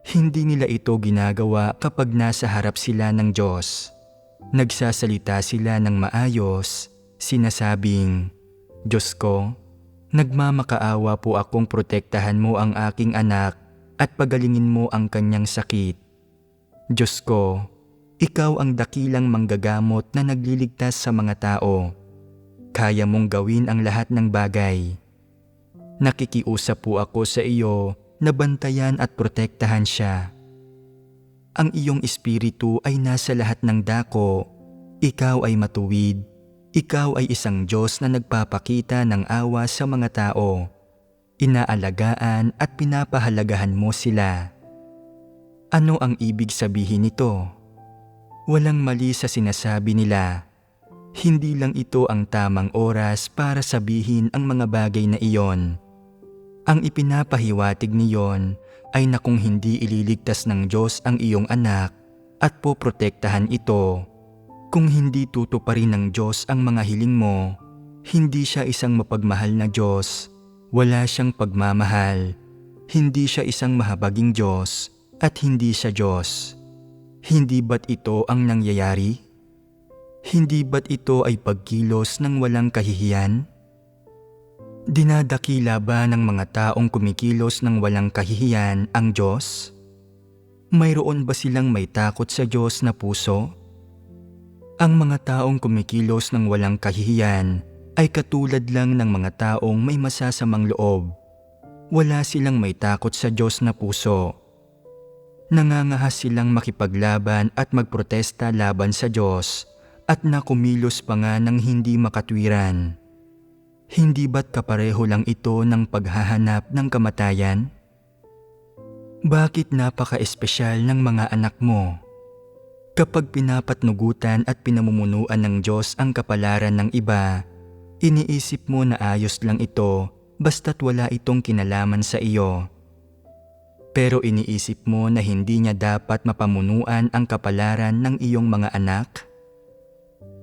Hindi nila ito ginagawa kapag nasa harap sila ng Diyos. Nagsasalita sila ng maayos, sinasabing, Diyos ko, nagmamakaawa po akong protektahan mo ang aking anak at pagalingin mo ang kanyang sakit. Diyos ko, ikaw ang dakilang manggagamot na nagliligtas sa mga tao. Kaya mong gawin ang lahat ng bagay. Nakikiusap po ako sa iyo na bantayan at protektahan siya. Ang iyong espiritu ay nasa lahat ng dako. Ikaw ay matuwid. Ikaw ay isang Diyos na nagpapakita ng awa sa mga tao. Inaalagaan at pinapahalagahan mo sila. Ano ang ibig sabihin nito? Walang mali sa sinasabi nila. Hindi lang ito ang tamang oras para sabihin ang mga bagay na iyon. Ang ipinapahiwatig niyon ay na kung hindi ililigtas ng Diyos ang iyong anak at poprotektahan ito, kung hindi tutuparin ng Diyos ang mga hiling mo, hindi siya isang mapagmahal na Diyos, wala siyang pagmamahal, hindi siya isang mahabaging Diyos at hindi siya Diyos. Hindi ba't ito ang nangyayari? Hindi ba't ito ay pagkilos ng walang kahihiyan? Dinadakila ba ng mga taong kumikilos ng walang kahihiyan ang Diyos? Mayroon ba silang may takot sa Diyos na puso? Ang mga taong kumikilos ng walang kahihiyan ay katulad lang ng mga taong may masasamang loob. Wala silang may takot sa Diyos na puso. Nangangahas silang makipaglaban at magprotesta laban sa Diyos at nakumilos pa nga ng hindi makatwiran. Hindi ba't kapareho lang ito ng paghahanap ng kamatayan? Bakit napaka-espesyal ng mga anak mo? Kapag pinapatnugutan at pinamumunuan ng Diyos ang kapalaran ng iba, iniisip mo na ayos lang ito basta't wala itong kinalaman sa iyo. Pero iniisip mo na hindi niya dapat mapamunuan ang kapalaran ng iyong mga anak?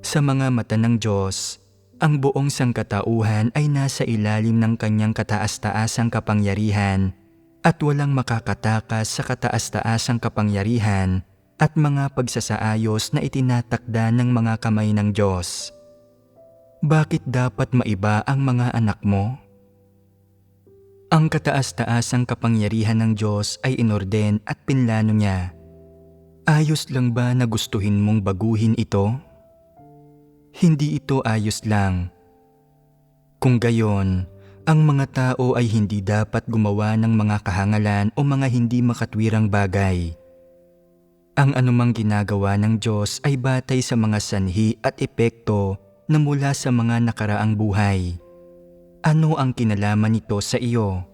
Sa mga mata ng Diyos, ang buong sangkatauhan ay nasa ilalim ng kanyang kataas-taasang kapangyarihan at walang makakatakas sa kataas-taasang kapangyarihan at mga pagsasaayos na itinatakda ng mga kamay ng Diyos. Bakit dapat maiba ang mga anak mo? Ang kataas-taasang kapangyarihan ng Diyos ay inorden at pinlano niya. Ayos lang ba na gustuhin mong baguhin ito? Hindi ito ayos lang. Kung gayon, ang mga tao ay hindi dapat gumawa ng mga kahangalan o mga hindi makatwirang bagay. Ang anumang ginagawa ng Diyos ay batay sa mga sanhi at epekto na mula sa mga nakaraang buhay. Ano ang kinalaman nito sa iyo?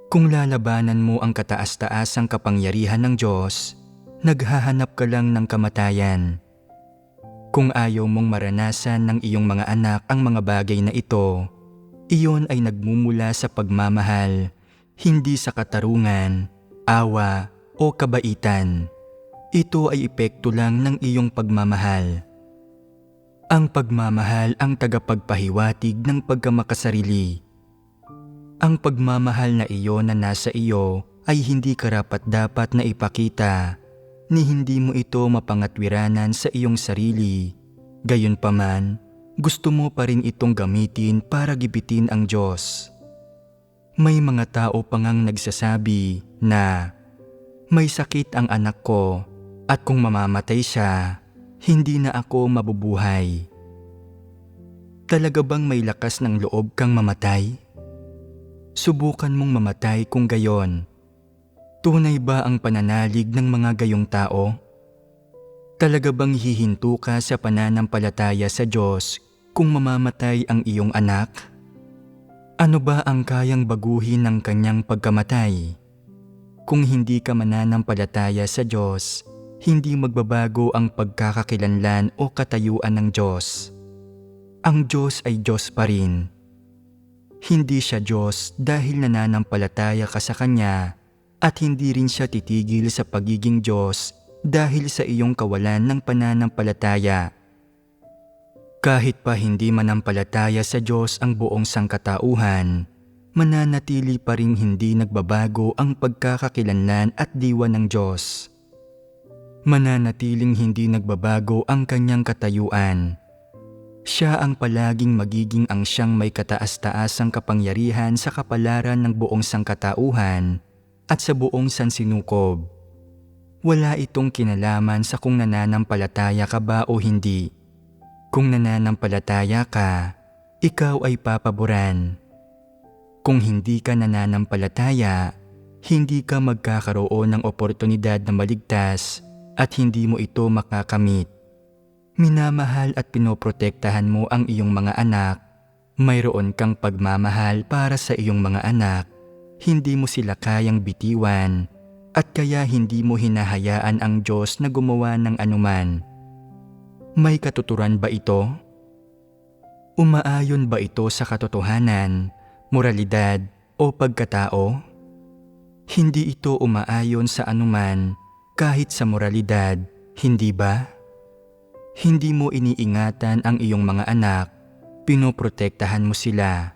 Kung lalabanan mo ang kataas-taasang kapangyarihan ng Diyos, naghahanap ka lang ng kamatayan. Kung ayaw mong maranasan ng iyong mga anak ang mga bagay na ito, iyon ay nagmumula sa pagmamahal, hindi sa katarungan, awa o kabaitan. Ito ay epekto lang ng iyong pagmamahal. Ang pagmamahal ang tagapagpahiwatig ng pagkamakasarili. Ang pagmamahal na iyon na nasa iyo ay hindi karapat-dapat na ipakita ni hindi mo ito mapangatwiranan sa iyong sarili. Gayunpaman, gusto mo pa rin itong gamitin para gibitin ang Diyos. May mga tao pa ngang nagsasabi na may sakit ang anak ko at kung mamamatay siya, hindi na ako mabubuhay. Talaga bang may lakas ng loob kang mamatay? Subukan mong mamatay kung gayon. Tunay ba ang pananalig ng mga gayong tao? Talaga bang hihinto ka sa pananampalataya sa Diyos kung mamamatay ang iyong anak? Ano ba ang kayang baguhin ng kanyang pagkamatay? Kung hindi ka mananampalataya sa Diyos, hindi magbabago ang pagkakakilanlan o katayuan ng Diyos. Ang Diyos ay Diyos pa rin. Hindi siya Diyos dahil nananampalataya ka sa Kanya at hindi rin siya titigil sa pagiging Diyos dahil sa iyong kawalan ng pananampalataya. Kahit pa hindi manampalataya sa Diyos ang buong sangkatauhan, mananatili pa ring hindi nagbabago ang pagkakakilanlan at diwa ng Diyos. Mananatiling hindi nagbabago ang kanyang katayuan. Siya ang palaging magiging ang siyang may kataas-taasang kapangyarihan sa kapalaran ng buong sangkatauhan at sa buong sansinukob. Wala itong kinalaman sa kung nananampalataya ka ba o hindi. Kung nananampalataya ka, ikaw ay papaboran. Kung hindi ka nananampalataya, hindi ka magkakaroon ng oportunidad na maligtas at hindi mo ito makakamit. Minamahal at pinoprotektahan mo ang iyong mga anak. Mayroon kang pagmamahal para sa iyong mga anak. Hindi mo sila kayang bitiwan at kaya hindi mo hinahayaan ang Diyos na gumawa ng anuman. May katuturan ba ito? Umaayon ba ito sa katotohanan, moralidad o pagkatao? Hindi ito umaayon sa anuman kahit sa moralidad, hindi ba? Hindi mo iniingatan ang iyong mga anak, pinoprotektahan mo sila.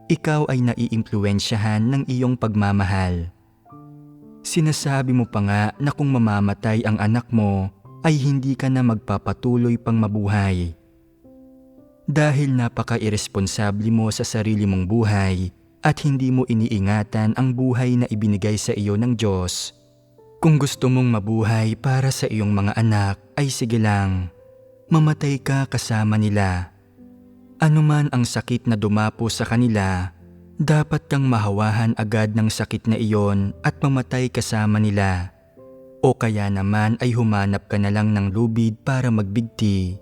Ikaw ay naiimpluwensyahan ng iyong pagmamahal. Sinasabi mo pa nga na kung mamamatay ang anak mo, ay hindi ka na magpapatuloy pang mabuhay. Dahil napaka-iresponsable mo sa sarili mong buhay at hindi mo iniingatan ang buhay na ibinigay sa iyo ng Diyos. Kung gusto mong mabuhay para sa iyong mga anak, ay sige lang. Mamatay ka kasama nila. Anuman ang sakit na dumapo sa kanila, dapat kang mahawahan agad ng sakit na iyon at mamatay kasama nila. O kaya naman ay humanap ka na lang ng lubid para magbigti.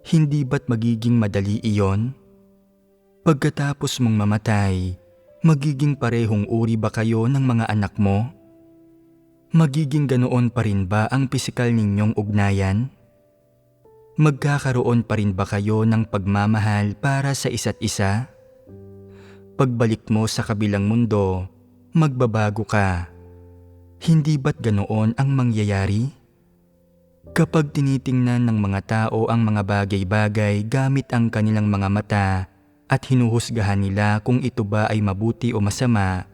Hindi ba't magiging madali iyon? Pagkatapos mong mamatay, magiging parehong uri ba kayo ng mga anak mo? Magiging ganoon pa rin ba ang pisikal ninyong ugnayan? Magkakaroon pa rin ba kayo ng pagmamahal para sa isa't isa? Pagbalik mo sa kabilang mundo, magbabago ka. Hindi ba't ganoon ang mangyayari? Kapag tinitingnan ng mga tao ang mga bagay-bagay gamit ang kanilang mga mata at hinuhusgahan nila kung ito ba ay mabuti o masama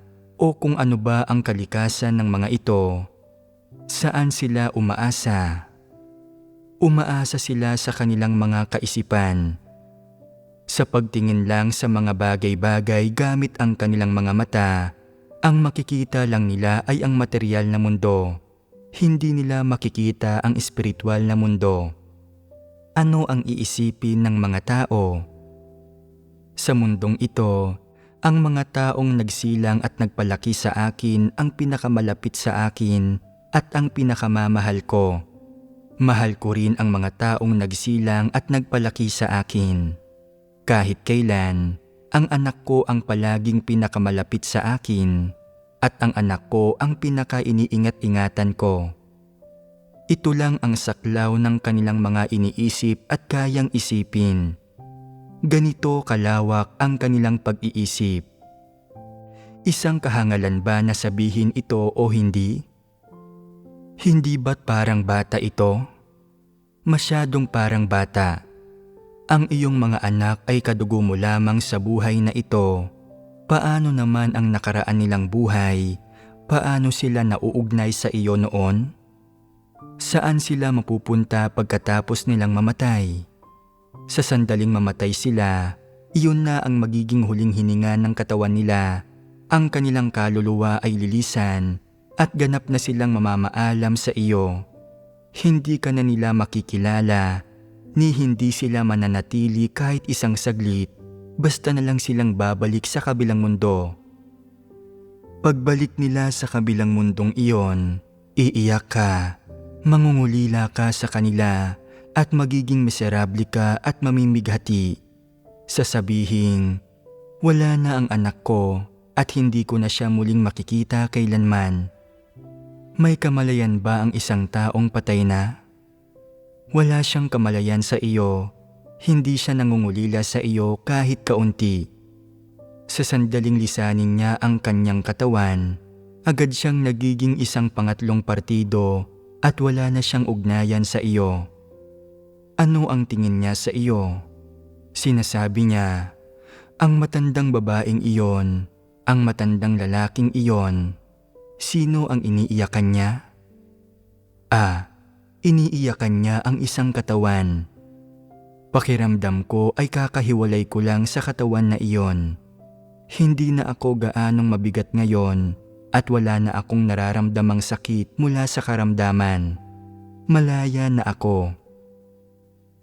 o kung ano ba ang kalikasan ng mga ito, saan sila umaasa? Umaasa sila sa kanilang mga kaisipan. Sa pagtingin lang sa mga bagay-bagay gamit ang kanilang mga mata, ang makikita lang nila ay ang material na mundo. Hindi nila makikita ang espiritual na mundo. Ano ang iisipin ng mga tao? Sa mundong ito, ang mga taong nagsilang at nagpalaki sa akin ang pinakamalapit sa akin at ang pinakamamahal ko. Mahal ko rin ang mga taong nagsilang at nagpalaki sa akin. Kahit kailan, ang anak ko ang palaging pinakamalapit sa akin at ang anak ko ang pinaka-iniingat-ingatan ko. Ito lang ang saklaw ng kanilang mga iniisip at kayang isipin. Ganito kalawak ang kanilang pag-iisip. Isang kahangalan ba na sabihin ito o hindi? Hindi ba't parang bata ito? Masyadong parang bata. Ang iyong mga anak ay kadugo mo lamang sa buhay na ito. Paano naman ang nakaraan nilang buhay? Paano sila nauugnay sa iyo noon? Saan sila mapupunta pagkatapos nilang mamatay? Sa sandaling mamatay sila, iyon na ang magiging huling hininga ng katawan nila. Ang kanilang kaluluwa ay lilisan at ganap na silang mamamaalam sa iyo. Hindi ka na nila makikilala, ni hindi sila mananatili kahit isang saglit, basta na lang silang babalik sa kabilang mundo. Pagbalik nila sa kabilang mundong iyon, iiyak ka, mangungulila ka sa kanila, at magiging miserable ka at mamimighati. Sasabihing, wala na ang anak ko at hindi ko na siya muling makikita kailanman. May kamalayan ba ang isang taong patay na? Wala siyang kamalayan sa iyo, hindi siya nangungulila sa iyo kahit kaunti. Sa sandaling lisanin niya ang kanyang katawan, agad siyang nagiging isang pangatlong partido at wala na siyang ugnayan sa iyo. Ano ang tingin niya sa iyo? Sinasabi niya, ang matandang babaeng iyon, ang matandang lalaking iyon. Sino ang iniiyakan niya? Iniiyakan niya ang isang katawan. Pakiramdam ko ay kakahiwalay ko lang sa katawan na iyon. Hindi na ako gaanong mabigat ngayon at wala na akong nararamdamang sakit mula sa karamdaman. Malaya na ako.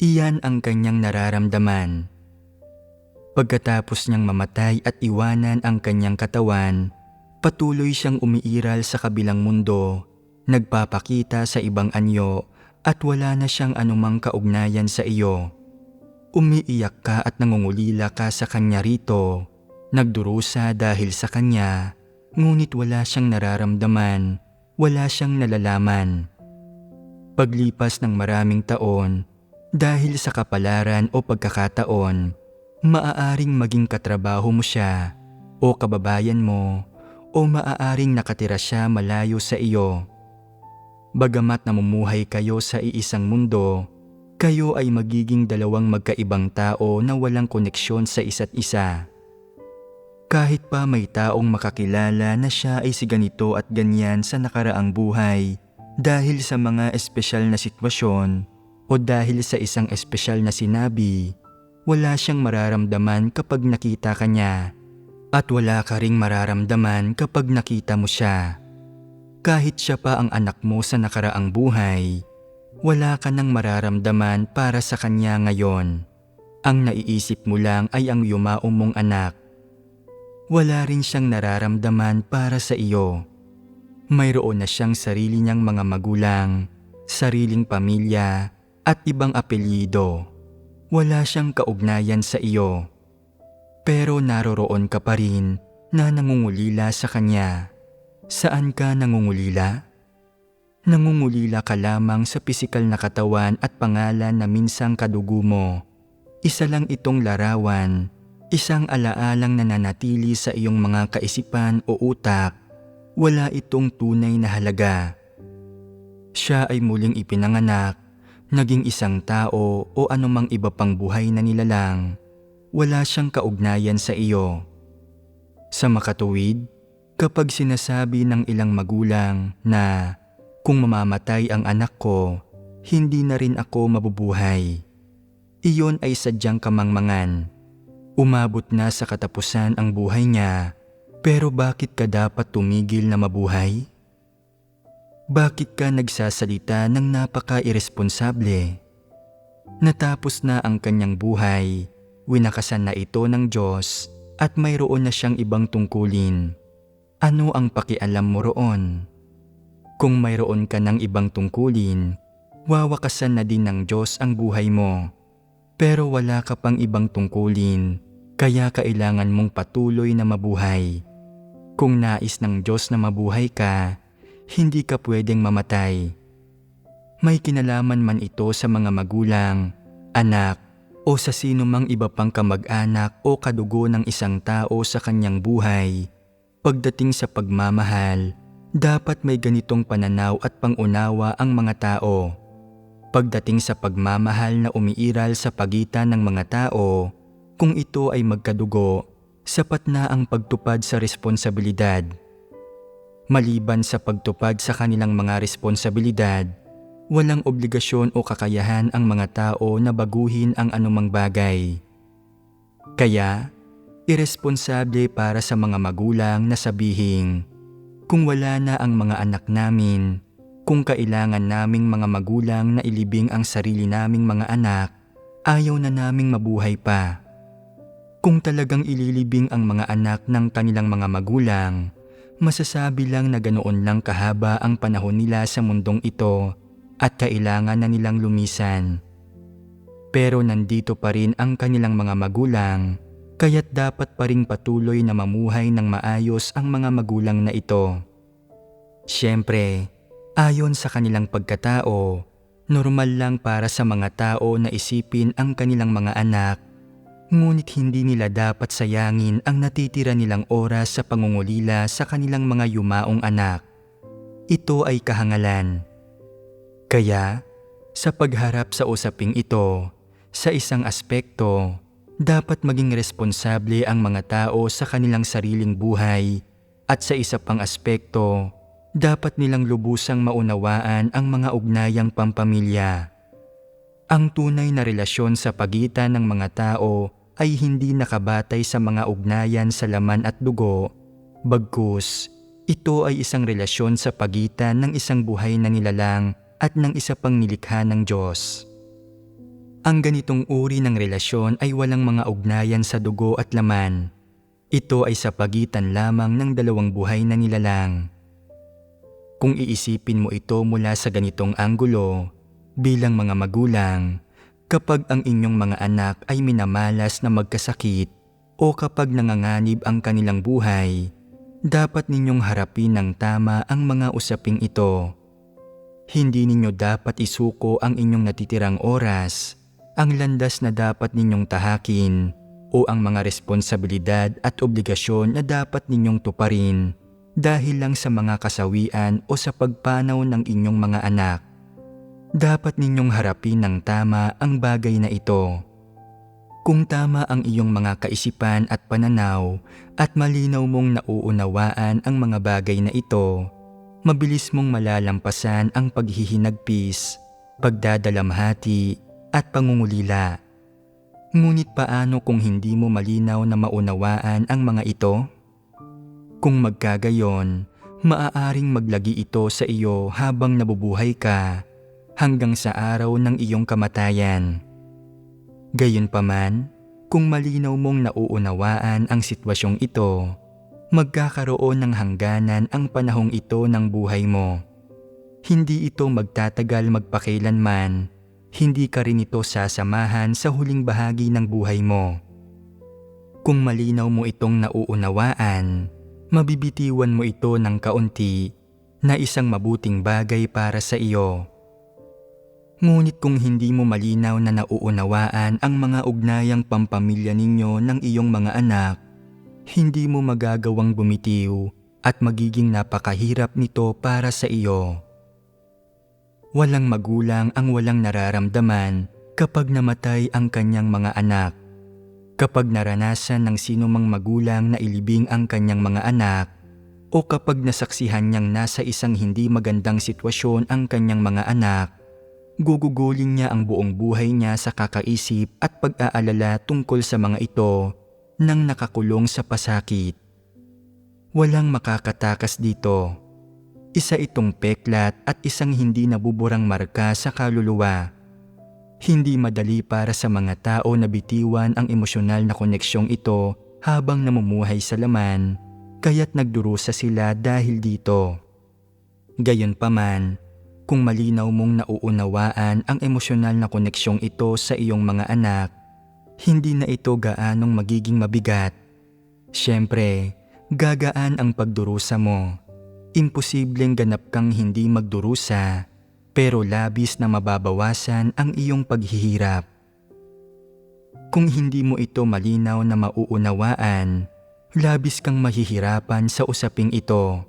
Iyan ang kanyang nararamdaman. Pagkatapos niyang mamatay at iwanan ang kanyang katawan, patuloy siyang umiiral sa kabilang mundo, nagpapakita sa ibang anyo at wala na siyang anumang kaugnayan sa iyo. Umiiyak ka at nangungulila ka sa kanya rito, nagdurusa dahil sa kanya, ngunit wala siyang nararamdaman, wala siyang nalalaman. Paglipas ng maraming taon, dahil sa kapalaran o pagkakataon, maaaring maging katrabaho mo siya o kababayan mo o maaaring nakatira siya malayo sa iyo. Bagamat namumuhay kayo sa iisang mundo, kayo ay magiging dalawang magkaibang tao na walang koneksyon sa isa't isa. Kahit pa may taong makakilala na siya ay si ganito at ganyan sa nakaraang buhay dahil sa mga espesyal na sitwasyon o dahil sa isang espesyal na sinabi, wala siyang mararamdaman kapag nakita ka niya at wala ka ring mararamdaman kapag nakita mo siya. Kahit siya pa ang anak mo sa nakaraang buhay, wala ka nang mararamdaman para sa kanya ngayon. Ang naiisip mo lang ay ang yumaong mong anak. Wala rin siyang nararamdaman para sa iyo. Mayroon na siyang sarili niyang mga magulang, sariling pamilya, at ibang apelyido. Wala siyang kaugnayan sa iyo. Pero naroroon ka pa rin na nangungulila sa kanya. Saan ka nangungulila? Nangungulila ka lamang sa pisikal na katawan at pangalan na minsang kadugo mo. Isa lang itong larawan, isang alaalang nananatili sa iyong mga kaisipan o utak. Wala itong tunay na halaga. Siya ay muling ipinanganak, naging isang tao o anumang iba pang buhay na nilalang. Wala siyang kaugnayan sa iyo. Sa makatuwid, kapag sinasabi ng ilang magulang na kung mamamatay ang anak ko, hindi na rin ako mabubuhay. Iyon ay sadyang kamangmangan. Umabot na sa katapusan ang buhay niya, pero bakit ka dapat tumigil na mabuhay? Bakit ka nagsasalita ng napaka-iresponsable? Natapos na ang kanyang buhay, winakasan na ito ng Diyos at mayroon na siyang ibang tungkulin. Ano ang pakialam mo roon? Kung mayroon ka ng ibang tungkulin, wawakasan na din ng Diyos ang buhay mo. Pero wala ka pang ibang tungkulin, kaya kailangan mong patuloy na mabuhay. Kung nais ng Diyos na mabuhay ka, hindi ka pwedeng mamatay. May kinalaman man ito sa mga magulang, anak, o sa sino mang iba pang kamag-anak o kadugo ng isang tao sa kanyang buhay. Pagdating sa pagmamahal, dapat may ganitong pananaw at pangunawa ang mga tao. Pagdating sa pagmamahal na umiiral sa pagitan ng mga tao, kung ito ay magkadugo, sapat na ang pagtupad sa responsibilidad. Maliban sa pagtupad sa kanilang mga responsibilidad, walang obligasyon o kakayahan ang mga tao na baguhin ang anumang bagay. Kaya, iresponsable para sa mga magulang na sabihin, kung wala na ang mga anak namin, kung kailangan naming mga magulang na ilibing ang sarili naming mga anak, ayaw na naming mabuhay pa. Kung talagang ililibing ang mga anak ng kanilang mga magulang, masasabi lang na ganoon lang kahaba ang panahon nila sa mundong ito at kailangan na nilang lumisan. Pero nandito pa rin ang kanilang mga magulang, kaya't dapat pa ring patuloy na mamuhay ng maayos ang mga magulang na ito. Siyempre, ayon sa kanilang pagkatao, normal lang para sa mga tao na isipin ang kanilang mga anak, ngunit hindi nila dapat sayangin ang natitira nilang oras sa pangungulila sa kanilang mga yumaong anak. Ito ay kahangalan. Kaya, sa pagharap sa usaping ito, sa isang aspekto, dapat maging responsable ang mga tao sa kanilang sariling buhay at sa isa pang aspekto, dapat nilang lubusang maunawaan ang mga ugnayang pampamilya. Ang tunay na relasyon sa pagitan ng mga tao ay hindi nakabatay sa mga ugnayan sa laman at dugo, bagkus ito ay isang relasyon sa pagitan ng isang buhay na nilalang at ng isa pang nilikha ng Diyos. Ang ganitong uri ng relasyon ay walang mga ugnayan sa dugo at laman. Ito ay sa pagitan lamang ng dalawang buhay na nilalang. Kung iisipin mo ito mula sa ganitong anggulo, bilang mga magulang, kapag ang inyong mga anak ay minamalas na magkasakit o kapag nanganganib ang kanilang buhay, dapat ninyong harapin ng tama ang mga usaping ito. Hindi ninyo dapat isuko ang inyong natitirang oras, ang landas na dapat ninyong tahakin, o ang mga responsibilidad at obligasyon na dapat ninyong tuparin dahil lang sa mga kasawian o sa pagpanaw ng inyong mga anak. Dapat ninyong harapin ng tama ang bagay na ito. Kung tama ang iyong mga kaisipan at pananaw at malinaw mong nauunawaan ang mga bagay na ito, mabilis mong malalampasan ang paghihinagpis, pagdadalamhati, at pangungulila. Ngunit paano kung hindi mo malinaw na maunawaan ang mga ito? Kung magkagayon, maaaring maglagi ito sa iyo habang nabubuhay ka hanggang sa araw ng iyong kamatayan. Gayunpaman, kung malinaw mong nauunawaan ang sitwasyong ito, magkakaroon ng hangganan ang panahong ito ng buhay mo. Hindi ito magtatagal magpakailanman, hindi ka rin ito sasamahan sa huling bahagi ng buhay mo. Kung malinaw mo itong nauunawaan, mabibitiwan mo ito ng kaunti na isang mabuting bagay para sa iyo. Ngunit kung hindi mo malinaw na nauunawaan ang mga ugnayang pampamilya ninyo ng iyong mga anak, hindi mo magagawang bumitiw at magiging napakahirap nito para sa iyo. Walang magulang ang walang nararamdaman kapag namatay ang kanyang mga anak. Kapag naranasan ng sino mang magulang na ilibing ang kanyang mga anak, o kapag nasaksihan niyang nasa isang hindi magandang sitwasyon ang kanyang mga anak, gugugulin niya ang buong buhay niya sa kakaisip at pag-aalala tungkol sa mga ito nang nakakulong sa pasakit. Walang makakatakas dito. Isa itong peklat at isang hindi nabuburang marka sa kaluluwa. Hindi madali para sa mga tao na bitiwan ang emosyonal na koneksyong ito habang namumuhay sa laman, kaya't nagdurusa sila dahil dito. Gayunpaman, kung malinaw mong nauunawaan ang emosyonal na koneksyong ito sa iyong mga anak, hindi na ito gaanong magiging mabigat. Siyempre, gagaan ang pagdurusa mo. Imposibleng ganap kang hindi magdurusa, pero labis na mababawasan ang iyong paghihirap. Kung hindi mo ito malinaw na mauunawaan, labis kang mahihirapan sa usaping ito.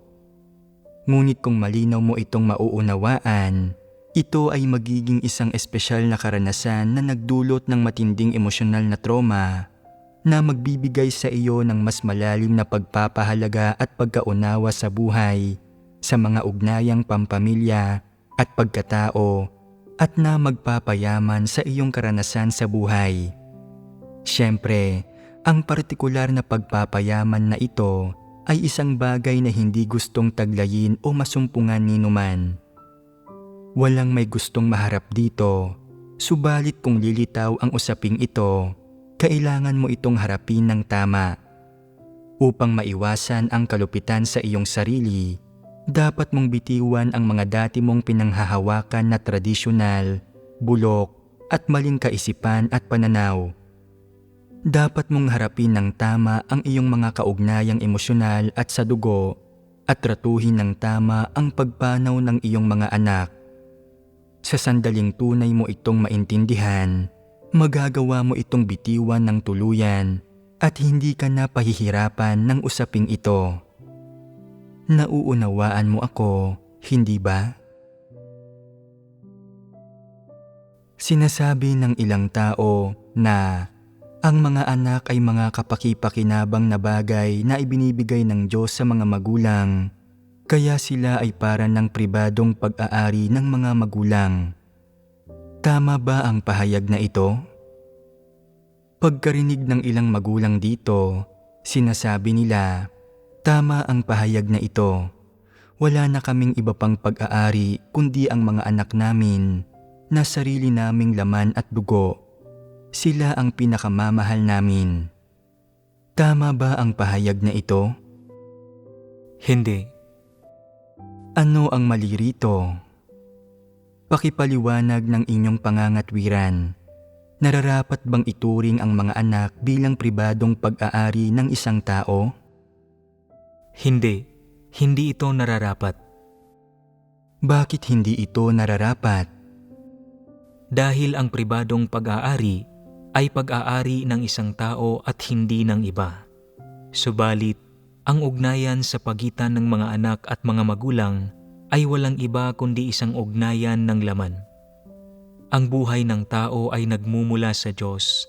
Ngunit kung malinaw mo itong mauunawaan, ito ay magiging isang espesyal na karanasan na nagdulot ng matinding emosyonal na trauma na magbibigay sa iyo ng mas malalim na pagpapahalaga at pagkaunawa sa buhay, sa mga ugnayang pampamilya at pagkatao, at na magpapayaman sa iyong karanasan sa buhay. Siyempre, ang partikular na pagpapayaman na ito ay isang bagay na hindi gustong taglayin o masumpungan ninuman. Walang may gustong maharap dito, subalit kung lilitaw ang usaping ito, kailangan mo itong harapin ng tama. Upang maiwasan ang kalupitan sa iyong sarili, dapat mong bitiwan ang mga dati mong pinanghahawakan na tradisyonal, bulok at maling kaisipan at pananaw. Dapat mong harapin ng tama ang iyong mga kaugnayang emosyonal at sa dugo at tratuhin ng tama ang pagpanaw ng iyong mga anak. Sa sandaling tunay mo itong maintindihan, magagawa mo itong bitiwan ng tuluyan at hindi ka na pahihirapan ng usaping ito. Nauunawaan mo ako, hindi ba? Sinasabi ng ilang tao na ang mga anak ay mga kapaki-pakinabang na bagay na ibinibigay ng Diyos sa mga magulang, kaya sila ay para ng pribadong pag-aari ng mga magulang. Tama ba ang pahayag na ito? Pagkarinig ng ilang magulang dito, sinasabi nila, tama ang pahayag na ito. Wala na kaming iba pang pag-aari kundi ang mga anak namin na sarili naming laman at dugo. Sila ang pinakamamahal namin. Tama ba ang pahayag na ito? Hindi. Ano ang mali rito? Pakipaliwanag ng inyong pangangatwiran. Nararapat bang ituring ang mga anak bilang pribadong pag-aari ng isang tao? Hindi. Hindi ito nararapat. Bakit hindi ito nararapat? Dahil ang pribadong pag-aari ay pag-aari ng isang tao at hindi ng iba. Subalit, ang ugnayan sa pagitan ng mga anak at mga magulang ay walang iba kundi isang ugnayan ng laman. Ang buhay ng tao ay nagmumula sa Diyos.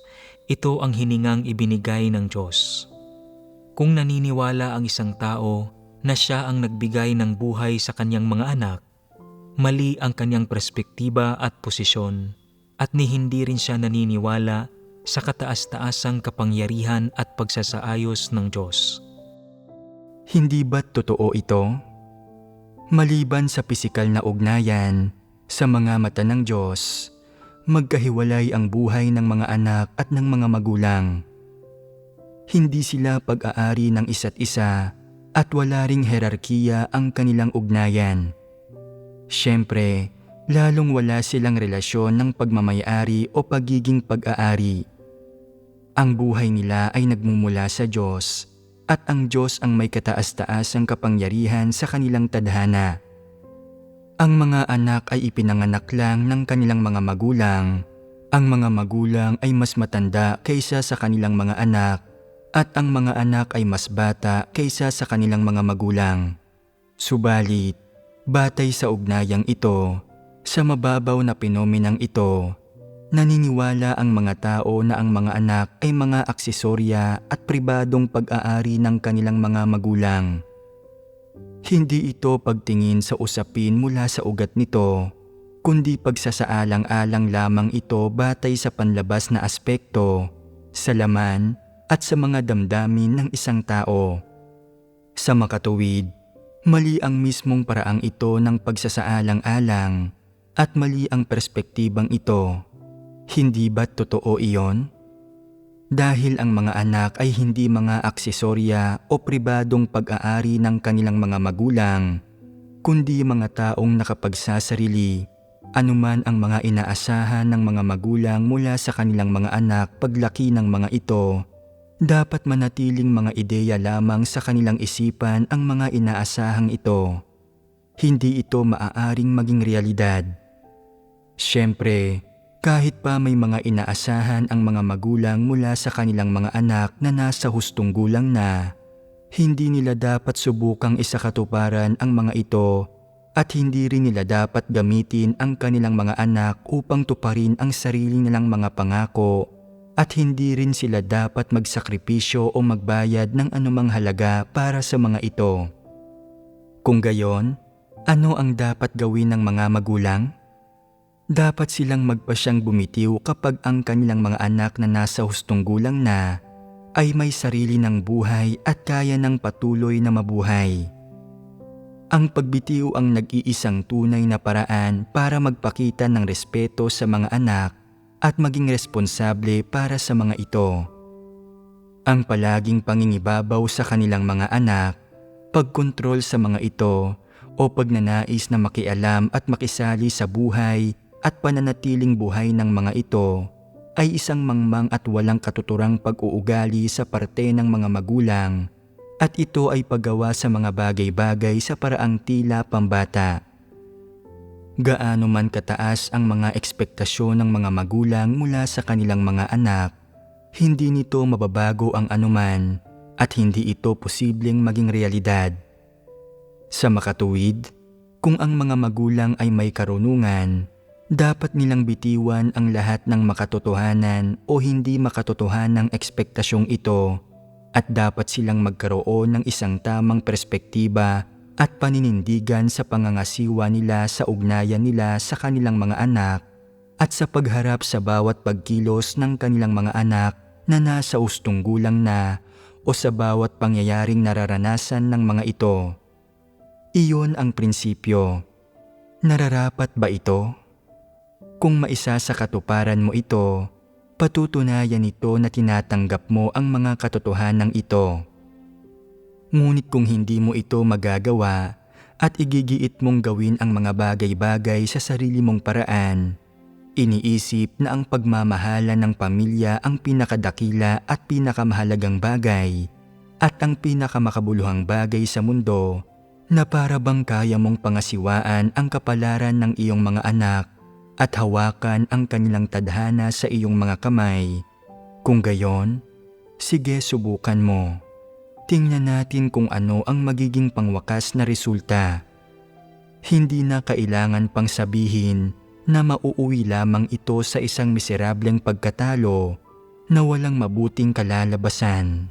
Ito ang hiningang ibinigay ng Diyos. Kung naniniwala ang isang tao na siya ang nagbigay ng buhay sa kanyang mga anak, mali ang kanyang perspektiba at posisyon, at ni hindi rin siya naniniwala sa kataas-taasang kapangyarihan at pagsasaayos ng Diyos. Hindi ba't totoo ito? Maliban sa pisikal na ugnayan, sa mga mata ng Diyos, magkahiwalay ang buhay ng mga anak at ng mga magulang. Hindi sila pag-aari ng isa't isa at wala ring herarkiya ang kanilang ugnayan. Siyempre, lalong wala silang relasyon ng pagmamayari o pagiging pag-aari. Ang buhay nila ay nagmumula sa Diyos at ang Diyos ang may kataas-taasang kapangyarihan sa kanilang tadhana. Ang mga anak ay ipinanganak lang ng kanilang mga magulang. Ang mga magulang ay mas matanda kaysa sa kanilang mga anak at ang mga anak ay mas bata kaysa sa kanilang mga magulang. Subalit, batay sa ugnayang ito, sa mababaw na penomenang ito, naniniwala ang mga tao na ang mga anak ay mga aksesorya at pribadong pag-aari ng kanilang mga magulang. Hindi ito pagtingin sa usapin mula sa ugat nito, kundi pagsasaalang-alang lamang ito batay sa panlabas na aspekto, sa laman at sa mga damdamin ng isang tao. Sa makatuwid, mali ang mismong paraang ito ng pagsasaalang-alang at mali ang perspektibang ito. Hindi ba't totoo iyon? Dahil ang mga anak ay hindi mga aksesorya o pribadong pag-aari ng kanilang mga magulang, kundi mga taong nakapagsasarili, anuman ang mga inaasahan ng mga magulang mula sa kanilang mga anak paglaki ng mga ito, dapat manatiling mga ideya lamang sa kanilang isipan ang mga inaasahang ito. Hindi ito maaaring maging realidad. Siyempre, kahit pa may mga inaasahan ang mga magulang mula sa kanilang mga anak na nasa hustong gulang na, hindi nila dapat subukang isakatuparan ang mga ito at hindi rin nila dapat gamitin ang kanilang mga anak upang tuparin ang sarili nilang mga pangako at hindi rin sila dapat magsakripisyo o magbayad ng anumang halaga para sa mga ito. Kung gayon, ano ang dapat gawin ng mga magulang? Dapat silang magpasyang bumitiw kapag ang kanilang mga anak na nasa hustong gulang na ay may sarili ng buhay at kaya ng patuloy na mabuhay. Ang pagbitiw ang nag-iisang tunay na paraan para magpakita ng respeto sa mga anak at maging responsable para sa mga ito. Ang palaging pangingibabaw sa kanilang mga anak, pagkontrol sa mga ito o pagnanais na makialam at makisali sa buhay at pananatiling buhay ng mga ito ay isang mangmang at walang katuturang pag-uugali sa parte ng mga magulang at ito ay paggawa sa mga bagay-bagay sa paraang tila pambata. Gaano man kataas ang mga ekspektasyon ng mga magulang mula sa kanilang mga anak, hindi nito mababago ang anuman at hindi ito posibleng maging realidad. Sa makatuwid, kung ang mga magulang ay may karunungan, dapat nilang bitiwan ang lahat ng makatotohanan o hindi makatotohanang ekspektasyong ito at dapat silang magkaroon ng isang tamang perspektiba at paninindigan sa pangangasiwa nila sa ugnayan nila sa kanilang mga anak at sa pagharap sa bawat pagkilos ng kanilang mga anak na nasa hustong gulang na o sa bawat pangyayaring nararanasan ng mga ito. Iyon ang prinsipyo. Nararapat ba ito? Kung maisa sa katuparan mo ito, patutunayan ito na tinatanggap mo ang mga katotohanan ito. Ngunit kung hindi mo ito magagawa at igigiit mong gawin ang mga bagay-bagay sa sarili mong paraan, iniisip na ang pagmamahala ng pamilya ang pinakadakila at pinakamahalagang bagay at ang pinakamakabuluhang bagay sa mundo na para bang kaya mong pangasiwaan ang kapalaran ng iyong mga anak at hawakan ang kanilang tadhana sa iyong mga kamay. Kung gayon, sige subukan mo. Tingnan natin kung ano ang magiging pangwakas na resulta. Hindi na kailangan pang sabihin na mauuwi lamang ito sa isang miserableng pagkatalo na walang mabuting kalalabasan.